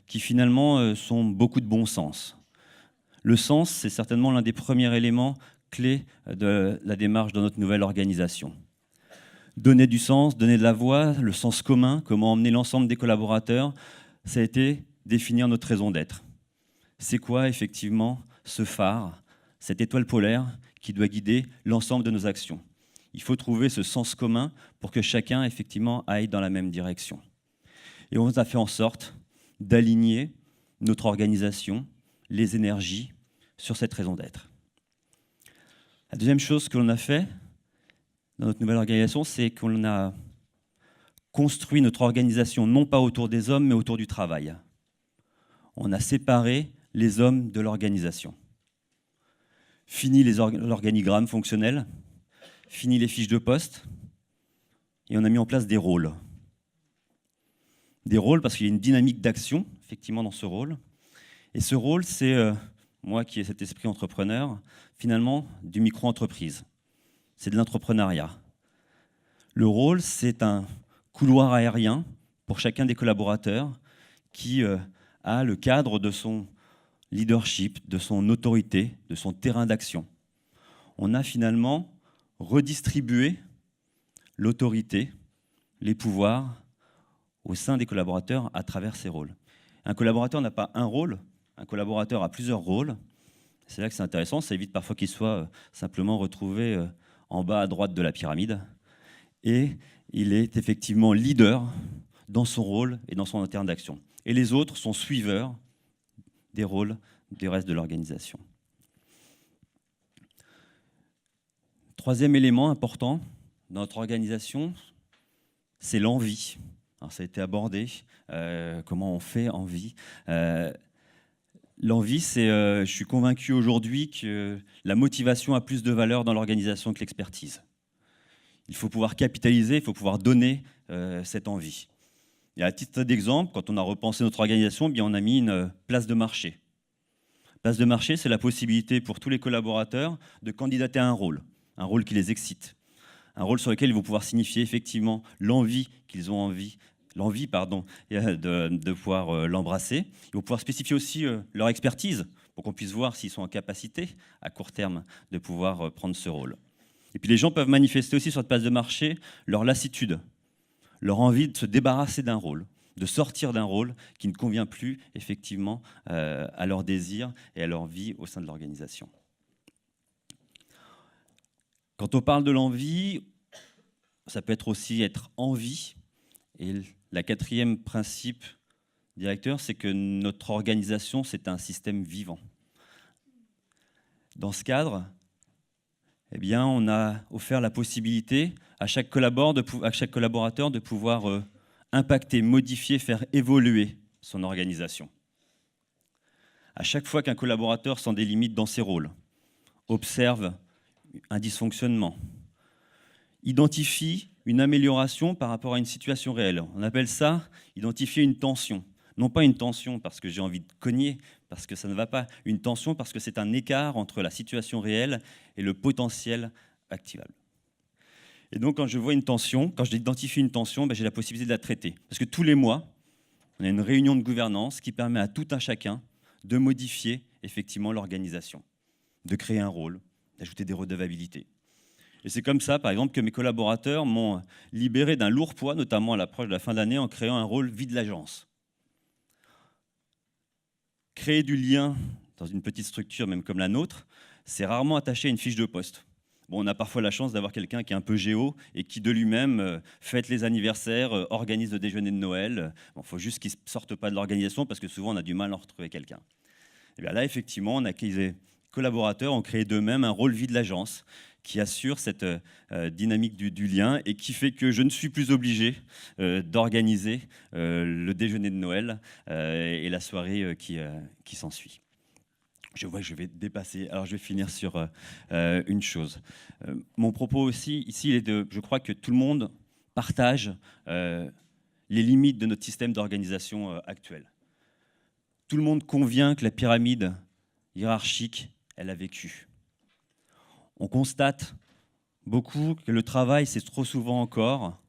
qui finalement sont beaucoup de bon sens. Le sens, c'est certainement l'un des premiers éléments clés de la démarche de notre nouvelle organisation. Donner du sens, donner de la voix, le sens commun, comment emmener l'ensemble des collaborateurs, ça a été définir notre raison d'être. C'est quoi effectivement ce phare, cette étoile polaire qui doit guider l'ensemble de nos actions? Il faut trouver ce sens commun pour que chacun effectivement aille dans la même direction. Et on a fait en sorte d'aligner notre organisation, les énergies, sur cette raison d'être. La deuxième chose que l'on a fait dans notre nouvelle organisation, c'est qu'on a construit notre organisation non pas autour des hommes, mais autour du travail. On a séparé les hommes de l'organisation. Fini l'organigramme fonctionnel, fini les fiches de poste, et on a mis en place des rôles. Des rôles parce qu'il y a une dynamique d'action, effectivement, dans ce rôle. Et ce rôle, c'est, moi qui ai cet esprit entrepreneur, finalement, du micro-entreprise. C'est de l'entrepreneuriat. Le rôle, c'est un couloir aérien pour chacun des collaborateurs qui a le cadre de son leadership, de son autorité, de son terrain d'action. On a finalement redistribué l'autorité, les pouvoirs au sein des collaborateurs à travers ces rôles. Un collaborateur n'a pas un rôle, un collaborateur a plusieurs rôles. C'est là que c'est intéressant, ça évite parfois qu'il soit simplement retrouvé en bas à droite de la pyramide. Et il est effectivement leader dans son rôle et dans son terrain d'action. Et les autres sont suiveurs des rôles du reste de l'organisation. Troisième élément important dans notre organisation, c'est l'envie. Alors, ça a été abordé, comment on fait envie. L'envie, c'est, je suis convaincu aujourd'hui que la motivation a plus de valeur dans l'organisation que l'expertise. Il faut pouvoir capitaliser, il faut pouvoir donner cette envie. Et à titre d'exemple, quand on a repensé notre organisation, on a mis une place de marché. Place de marché, c'est la possibilité pour tous les collaborateurs de candidater à un rôle qui les excite, un rôle sur lequel ils vont pouvoir signifier effectivement l'envie qu'ils ont de pouvoir l'embrasser. Ils vont pouvoir spécifier aussi leur expertise pour qu'on puisse voir s'ils sont en capacité à court terme de pouvoir prendre ce rôle. Et puis les gens peuvent manifester aussi sur cette place de marché leur lassitude, leur envie de se débarrasser d'un rôle, de sortir d'un rôle qui ne convient plus effectivement à leurs désirs et à leur vie au sein de l'organisation. Quand on parle de l'envie, ça peut être aussi être envie. Et la quatrième principe directeur, c'est que notre organisation, c'est un système vivant. Dans ce cadre, on a offert la possibilité à chaque collaborateur de pouvoir impacter, modifier, faire évoluer son organisation. À chaque fois qu'un collaborateur sent des limites dans ses rôles, observe un dysfonctionnement, identifie une amélioration par rapport à une situation réelle. On appelle ça identifier une tension. Non pas une tension parce que j'ai envie de cogner, parce que ça ne va pas. Une tension parce que c'est un écart entre la situation réelle et le potentiel activable. Et donc, quand je vois une tension, quand j'identifie une tension, j'ai la possibilité de la traiter. Parce que tous les mois, on a une réunion de gouvernance qui permet à tout un chacun de modifier effectivement l'organisation, de créer un rôle, d'ajouter des redevabilités. Et c'est comme ça, par exemple, que mes collaborateurs m'ont libéré d'un lourd poids, notamment à l'approche de la fin d'année, en créant un rôle vie de l'agence. Créer du lien dans une petite structure, même comme la nôtre, c'est rarement attaché à une fiche de poste. Bon, on a parfois la chance d'avoir quelqu'un qui est un peu géo et qui, de lui-même, fête les anniversaires, organise le déjeuner de Noël. Bon, faut juste qu'il ne sorte pas de l'organisation parce que souvent, on a du mal à en retrouver quelqu'un. Et bien là, effectivement, on a les collaborateurs ont créé d'eux-mêmes un rôle vie de l'agence qui assure cette dynamique du lien et qui fait que je ne suis plus obligé d'organiser le déjeuner de Noël et la soirée qui s'ensuit. Je vois que je vais dépasser. Alors, je vais finir sur une chose. Mon propos aussi, ici, il est je crois que tout le monde partage les limites de notre système d'organisation actuel. Tout le monde convient que la pyramide hiérarchique, elle a vécu. On constate beaucoup que le travail, c'est trop souvent encore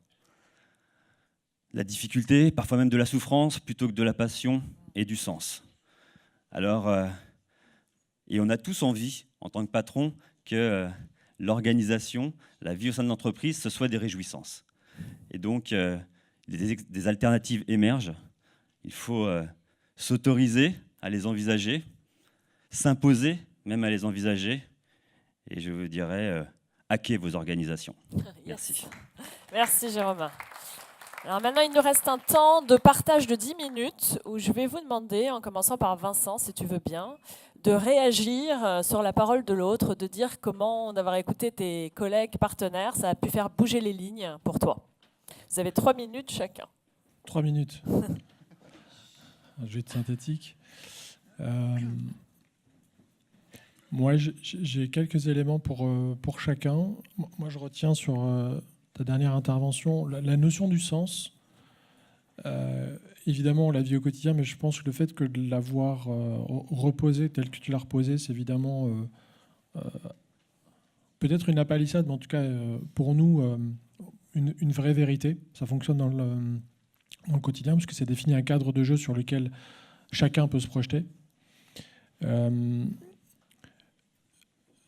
la difficulté, parfois même de la souffrance, plutôt que de la passion et du sens. Alors, et on a tous envie, en tant que patron, que l'organisation, la vie au sein de l'entreprise, ce soit des réjouissances. Et donc, des alternatives émergent. Il faut s'autoriser à les envisager, s'imposer même à les envisager, et je vous dirais, hacker vos organisations. Merci. Merci Jérôme. Alors maintenant, il nous reste un temps de partage de 10 minutes où je vais vous demander, en commençant par Vincent, si tu veux bien, de réagir sur la parole de l'autre, de dire comment, d'avoir écouté tes collègues partenaires, ça a pu faire bouger les lignes pour toi. Vous avez 3 minutes chacun. 3 minutes. Je vais être synthétique. Moi, j'ai quelques éléments pour chacun. Moi, je retiens sur ta dernière intervention la notion du sens. Évidemment, on la vit au quotidien, mais je pense que le fait que de l'avoir reposé tel que tu l'as reposé, c'est évidemment peut-être une apalissade, mais en tout cas, pour nous, une vraie vérité. Ça fonctionne dans le quotidien, parce que c'est défini un cadre de jeu sur lequel chacun peut se projeter.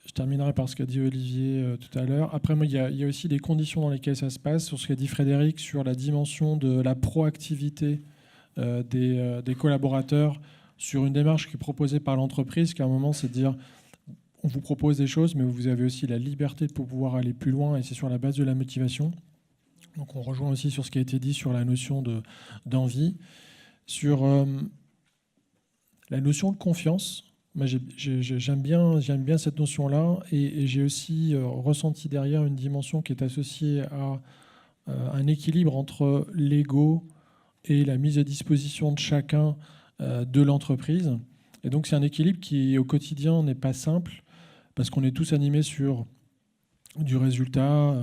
Je terminerai par ce qu'a dit Olivier tout à l'heure. Après, moi, il y a aussi des conditions dans lesquelles ça se passe, sur ce qu'a dit Frédéric, sur la dimension de la proactivité des collaborateurs, sur une démarche qui est proposée par l'entreprise, qui à un moment, c'est de dire, on vous propose des choses, mais vous avez aussi la liberté de pouvoir aller plus loin, et c'est sur la base de la motivation. Donc on rejoint aussi sur ce qui a été dit sur la notion d'envie, sur la notion de confiance. Moi, j'aime bien cette notion-là, et j'ai aussi ressenti derrière une dimension qui est associée à un équilibre entre l'ego et la mise à disposition de chacun de l'entreprise. Et donc c'est un équilibre qui au quotidien n'est pas simple, parce qu'on est tous animés sur du résultat,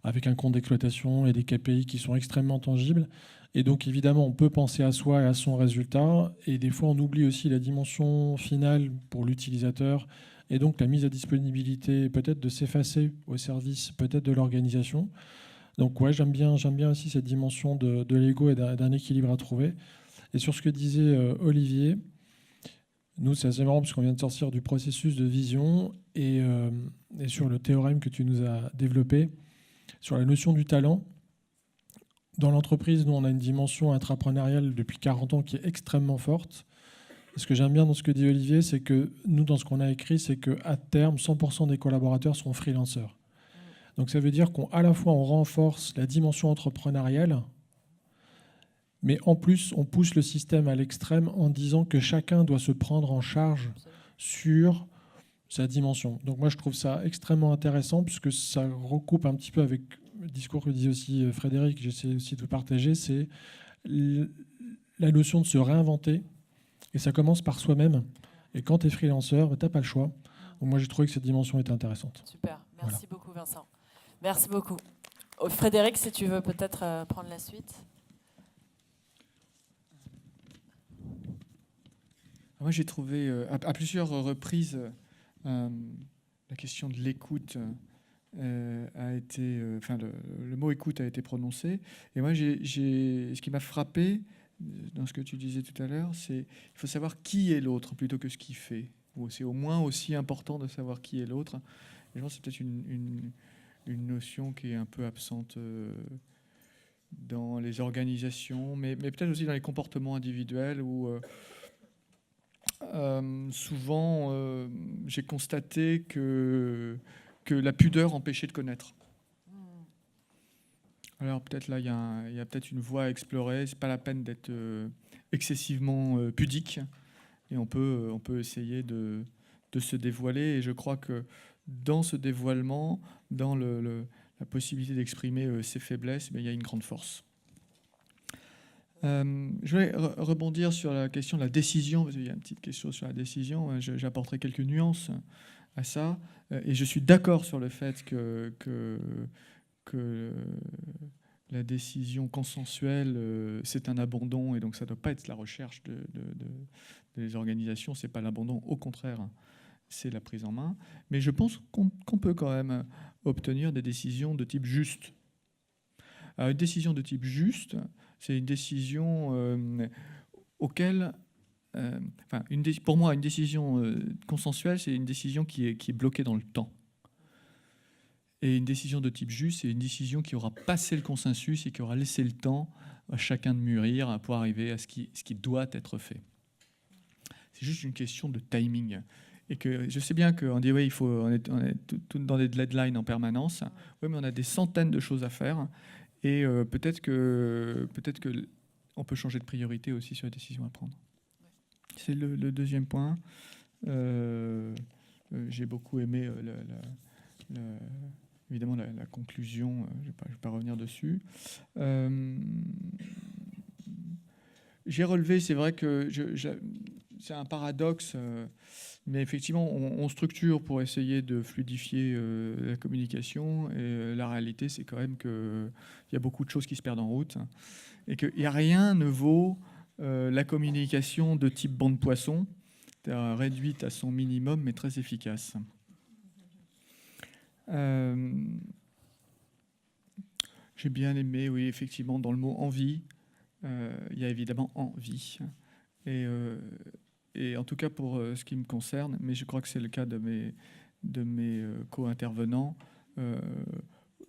avec un compte d'exploitation et des KPI qui sont extrêmement tangibles. Et donc, évidemment, on peut penser à soi et à son résultat. Et des fois, on oublie aussi la dimension finale pour l'utilisateur. Et donc, la mise à disponibilité, peut-être de s'effacer au service, peut-être de l'organisation. Donc, ouais, j'aime bien aussi cette dimension de l'ego et d'un équilibre à trouver. Et sur ce que disait Olivier, nous, c'est assez marrant parce qu'on vient de sortir du processus de vision et sur le théorème que tu nous as développé, sur la notion du talent. Dans l'entreprise, nous, on a une dimension intrapreneuriale depuis 40 ans qui est extrêmement forte. Et ce que j'aime bien dans ce que dit Olivier, c'est que nous, dans ce qu'on a écrit, c'est qu'à terme, 100% des collaborateurs seront freelanceurs. Donc ça veut dire qu'à la fois, on renforce la dimension entrepreneuriale, mais en plus, on pousse le système à l'extrême en disant que chacun doit se prendre en charge sur sa dimension. Donc moi, je trouve ça extrêmement intéressant, puisque ça recoupe un petit peu avec le discours que disait aussi Frédéric, j'essaie aussi de vous partager, c'est la notion de se réinventer, et ça commence par soi-même. Et quand tu es freelanceur, tu n'as pas le choix. Donc moi, j'ai trouvé que cette dimension était intéressante. Super, merci beaucoup Vincent. Merci beaucoup. Frédéric, si tu veux peut-être prendre la suite. Moi, j'ai trouvé à plusieurs reprises la question de l'écoute a été, le mot écoute a été prononcé. Et moi, ce qui m'a frappé dans ce que tu disais tout à l'heure, c'est qu'il faut savoir qui est l'autre plutôt que ce qu'il fait. C'est au moins aussi important de savoir qui est l'autre. Et je pense que c'est peut-être une notion qui est un peu absente dans les organisations, mais peut-être aussi dans les comportements individuels où souvent j'ai constaté que la pudeur empêchait de connaître. Alors peut-être là, il y a peut-être une voie à explorer. C'est pas la peine d'être excessivement pudique, et on peut essayer de se dévoiler. Et je crois que dans ce dévoilement, dans la possibilité d'exprimer ses faiblesses, il y a une grande force. Je vais rebondir sur la question de la décision, parce qu'il y a une petite question sur la décision. J'apporterai quelques nuances à ça. Et je suis d'accord sur le fait que la décision consensuelle, c'est un abandon, et donc ça ne doit pas être la recherche des organisations, ce n'est pas l'abandon, au contraire, c'est la prise en main. Mais je pense qu'on peut quand même obtenir des décisions de type juste. Alors, une décision de type juste, c'est une décision auquel... pour moi, une décision consensuelle, c'est une décision qui est bloquée dans le temps. Et une décision de type juste, c'est une décision qui aura passé le consensus et qui aura laissé le temps à chacun de mûrir pour arriver à ce qui doit être fait. C'est juste une question de timing. Et que je sais bien qu'on dit oui, on est tout dans des deadlines en permanence. Oui, mais on a des centaines de choses à faire. Et peut-être que on peut changer de priorité aussi sur les décisions à prendre. C'est le deuxième point. J'ai beaucoup aimé évidemment la conclusion. Je ne vais pas revenir dessus. J'ai relevé, c'est vrai que c'est un paradoxe, mais effectivement, on structure pour essayer de fluidifier la communication, et la réalité, c'est quand même qu'il y a beaucoup de choses qui se perdent en route, et qu'il n'y a rien ne vaut la communication de type bande poisson, réduite à son minimum, mais très efficace. J'ai bien aimé, oui, effectivement, dans le mot envie, il y a évidemment envie. Et en tout cas pour ce qui me concerne, mais je crois que c'est le cas de mes co-intervenants,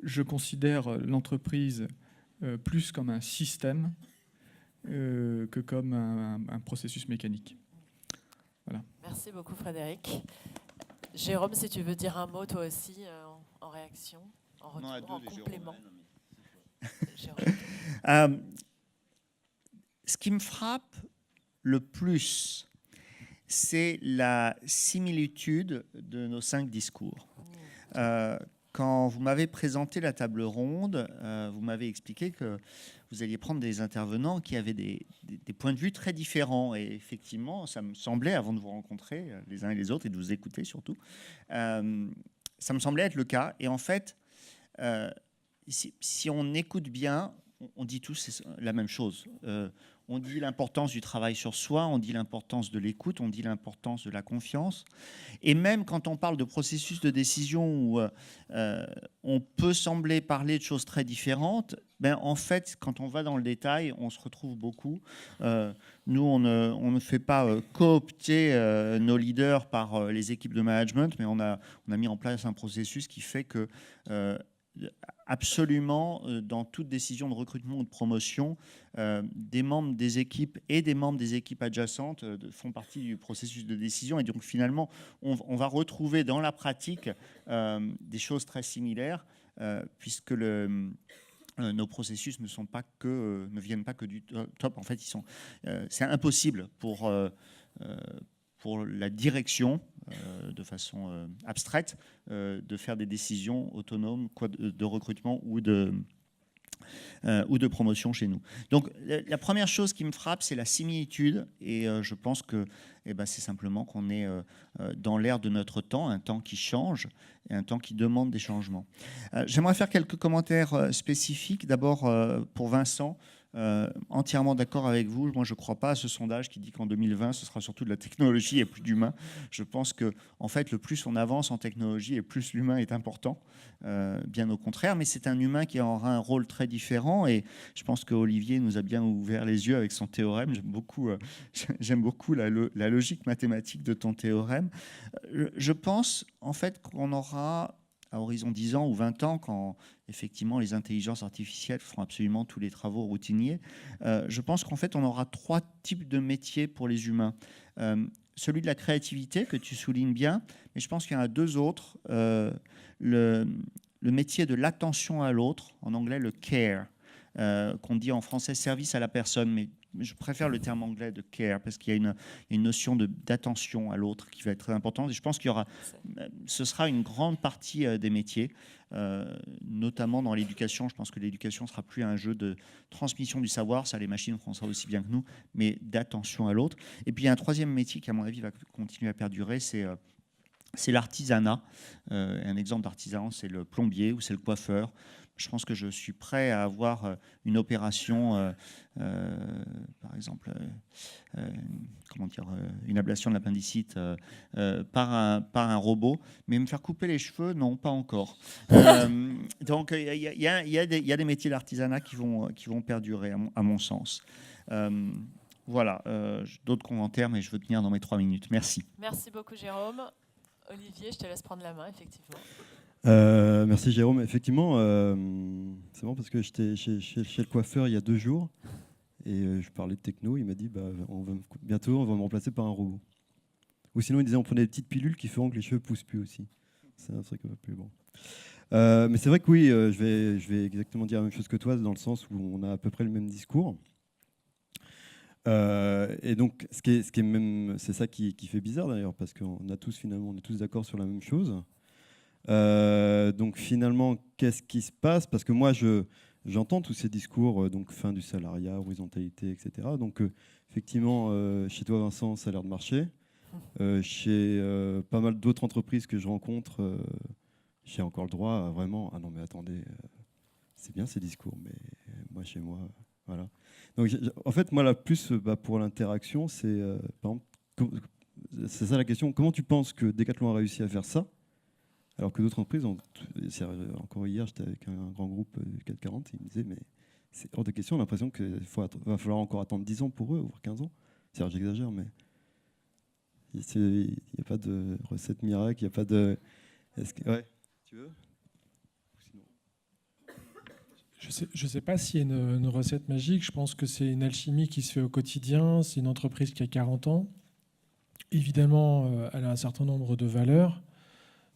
je considère l'entreprise plus comme un système que comme un processus mécanique. Voilà. Merci beaucoup Frédéric. Jérôme, si tu veux dire un mot toi aussi en réaction, en retour, en complément. Ce qui me frappe le plus, c'est la similitude de nos 5 discours. Quand vous m'avez présenté la table ronde, vous m'avez expliqué que vous alliez prendre des intervenants qui avaient des points de vue très différents. Et effectivement, ça me semblait, avant de vous rencontrer les uns et les autres, et de vous écouter surtout, ça me semblait être le cas. Et en fait, si on écoute bien, on dit tous la même chose. On dit l'importance du travail sur soi, on dit l'importance de l'écoute, on dit l'importance de la confiance. Et même quand on parle de processus de décision où on peut sembler parler de choses très différentes, en fait, quand on va dans le détail, on se retrouve beaucoup. Nous, on ne fait pas coopter nos leaders par les équipes de management, mais on a mis en place un processus qui fait que absolument, dans toute décision de recrutement ou de promotion, des membres des équipes et des membres des équipes adjacentes font partie du processus de décision. Et donc, finalement, on va retrouver dans la pratique des choses très similaires, puisque nos processus ne viennent pas que du top. En fait, c'est impossible pour la direction, de façon abstraite, de faire des décisions autonomes de recrutement ou de promotion chez nous. Donc la première chose qui me frappe, c'est la similitude, et je pense que c'est simplement qu'on est dans l'ère de notre temps, un temps qui change et un temps qui demande des changements. J'aimerais faire quelques commentaires spécifiques. D'abord pour Vincent, entièrement d'accord avec vous. Moi, je ne crois pas à ce sondage qui dit qu'en 2020, ce sera surtout de la technologie et plus d'humain. Je pense que, en fait, le plus on avance en technologie et plus l'humain est important, bien au contraire. Mais c'est un humain qui aura un rôle très différent. Et je pense qu'Olivier nous a bien ouvert les yeux avec son théorème. J'aime beaucoup la logique mathématique de ton théorème. Je pense, en fait, qu'on aura, à horizon 10 ans ou 20 ans, quand effectivement les intelligences artificielles feront absolument tous les travaux routiniers, je pense qu'en fait on aura 3 types de métiers pour les humains. Celui de la créativité que tu soulignes bien, mais je pense qu'il y en a 2 autres. Le métier de l'attention à l'autre, en anglais le care, qu'on dit en français service à la personne, mais je préfère le terme anglais de care parce qu'il y a une notion d'attention à l'autre qui va être très importante. Et je pense ce sera une grande partie des métiers, notamment dans l'éducation. Je pense que l'éducation ne sera plus un jeu de transmission du savoir, ça les machines feront ça aussi bien que nous, mais d'attention à l'autre. Et puis il y a un 3e métier qui, à mon avis, va continuer à perdurer, c'est l'artisanat. Un exemple d'artisan, c'est le plombier ou c'est le coiffeur. Je pense que je suis prêt à avoir une opération, par exemple, une ablation de l'appendicite par un robot, mais me faire couper les cheveux, non, pas encore. Donc, il y a des métiers d'artisanat qui vont perdurer, à mon sens. Voilà, d'autres commentaires, mais je veux tenir dans mes 3 minutes. Merci. Merci beaucoup, Jérôme. Olivier, je te laisse prendre la main, effectivement. Merci Jérôme. Effectivement, c'est bon parce que j'étais chez le coiffeur il y a 2 jours et je parlais de techno. Il m'a dit bientôt on va me remplacer par un robot. Ou sinon il disait on prenait des petites pilules qui feront que les cheveux poussent plus aussi. C'est un truc un peu plus bon. Mais c'est vrai que oui, je vais exactement dire la même chose que toi dans le sens où on a à peu près le même discours. Et donc c'est ça qui fait bizarre d'ailleurs parce qu'on a tous d'accord sur la même chose. Donc finalement, qu'est-ce qui se passe? Parce que moi, j'entends tous ces discours, donc fin du salariat, horizontalité, etc. Donc effectivement, chez toi, Vincent, ça a l'air de marcher. Chez pas mal d'autres entreprises que je rencontre, j'ai encore le droit à vraiment... Ah non, mais attendez, c'est bien ces discours, mais moi, chez moi, voilà. Donc en fait, moi, la plus pour l'interaction, c'est par exemple, c'est ça la question. Comment tu penses que Decathlon a réussi à faire ça? Alors que d'autres entreprises encore hier, j'étais avec un grand groupe du 440, ils me disaient, mais c'est hors de question, on a l'impression qu'il va falloir encore attendre 10 ans pour eux, voire 15 ans. C'est-à-dire, j'exagère, mais il n'y a pas de recette miracle, il n'y a pas de... Ouais, tu veux? Je ne sais pas s'il y a une recette magique. Je pense que c'est une alchimie qui se fait au quotidien. C'est une entreprise qui a 40 ans. Évidemment, elle a un certain nombre de valeurs.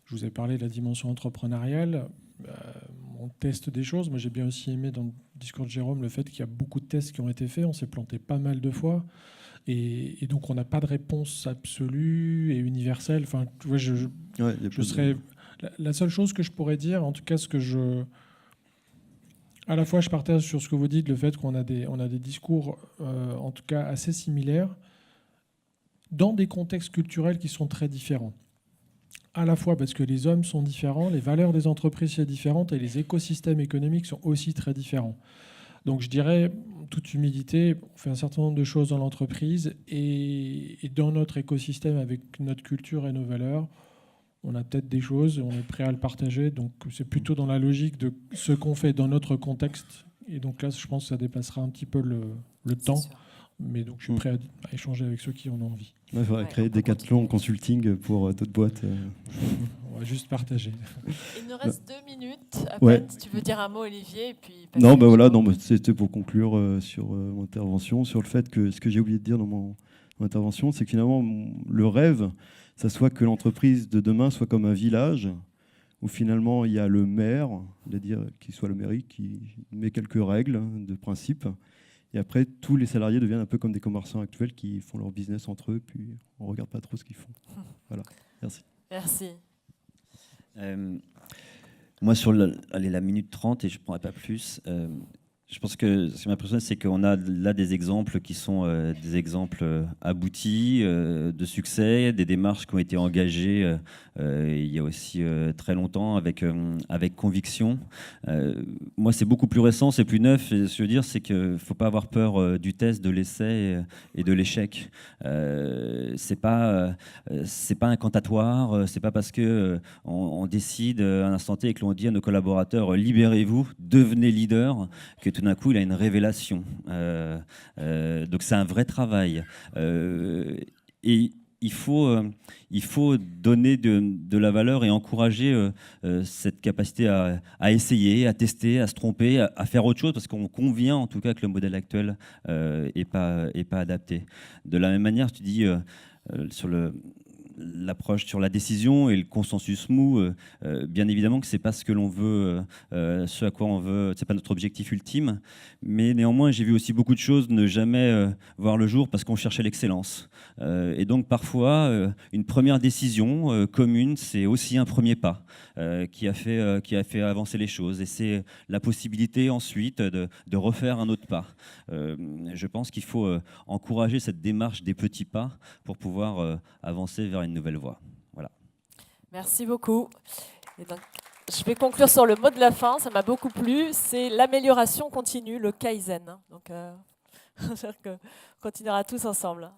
Je vous ai parlé de la dimension entrepreneuriale. On teste des choses. Moi, j'ai bien aussi aimé dans le discours de Jérôme le fait qu'il y a beaucoup de tests qui ont été faits. On s'est planté pas mal de fois. Et donc, on n'a pas de réponse absolue et universelle. Enfin, tu vois, je serais... La seule chose que je pourrais dire, en tout cas, à la fois, je partage sur ce que vous dites, le fait qu'on a des discours, en tout cas, assez similaires, dans des contextes culturels qui sont très différents. À la fois parce que les hommes sont différents, les valeurs des entreprises sont différentes et les écosystèmes économiques sont aussi très différents. Donc je dirais, en toute humilité, on fait un certain nombre de choses dans l'entreprise et dans notre écosystème avec notre culture et nos valeurs, on a peut-être des choses, on est prêt à le partager. Donc c'est plutôt dans la logique de ce qu'on fait dans notre contexte. Et donc là, je pense que ça dépassera un petit peu le temps. Sûr. Mais donc je suis prêt à échanger avec ceux qui en ont envie. Il faudrait créer Decathlon Consulting pour d'autres boîtes. On va juste partager. Il nous reste 2 minutes à peine. Si tu veux dire un mot, Olivier, et puis non, voilà, c'était pour conclure sur mon intervention, sur le fait que ce que j'ai oublié de dire dans mon intervention, c'est que finalement, le rêve, ça soit que l'entreprise de demain soit comme un village où finalement il y a le maire, c'est-à-dire qu'il soit le mairie, qui met quelques règles de principe. Et après, tous les salariés deviennent un peu comme des commerçants actuels qui font leur business entre eux, puis on ne regarde pas trop ce qu'ils font. Voilà, merci. Merci. Moi, sur la minute 30, et je ne prendrai pas plus, Je pense que ce qui m'impressionne, c'est qu'on a là des exemples qui sont des exemples aboutis, de succès, des démarches qui ont été engagées il y a aussi très longtemps avec conviction. Moi, c'est beaucoup plus récent, c'est plus neuf. Et ce que je veux dire, c'est qu'il ne faut pas avoir peur du test, de l'essai et de l'échec. C'est pas incantatoire. C'est pas parce que on décide à un instant T et que l'on dit à nos collaborateurs libérez-vous, devenez leader, que tout d'un coup il a une révélation. Donc c'est un vrai travail. Et il faut donner de la valeur et encourager cette capacité à essayer, à tester, à se tromper, à faire autre chose, parce qu'on convient en tout cas que le modèle actuel n'est pas adapté. De la même manière, tu dis sur l'approche sur la décision et le consensus mou, bien évidemment que c'est pas ce que l'on veut, ce à quoi on veut, c'est pas notre objectif ultime, mais néanmoins j'ai vu aussi beaucoup de choses ne jamais voir le jour parce qu'on cherchait l'excellence. Et donc parfois une première décision commune, c'est aussi un premier pas qui a fait avancer les choses, et c'est la possibilité ensuite de refaire un autre pas. Je pense qu'il faut encourager cette démarche des petits pas pour pouvoir avancer vers une nouvelle voie. Voilà. Merci beaucoup. Et donc, je vais conclure sur le mot de la fin, ça m'a beaucoup plu, c'est l'amélioration continue, le Kaizen. Donc, j'espère qu'on continuera tous ensemble.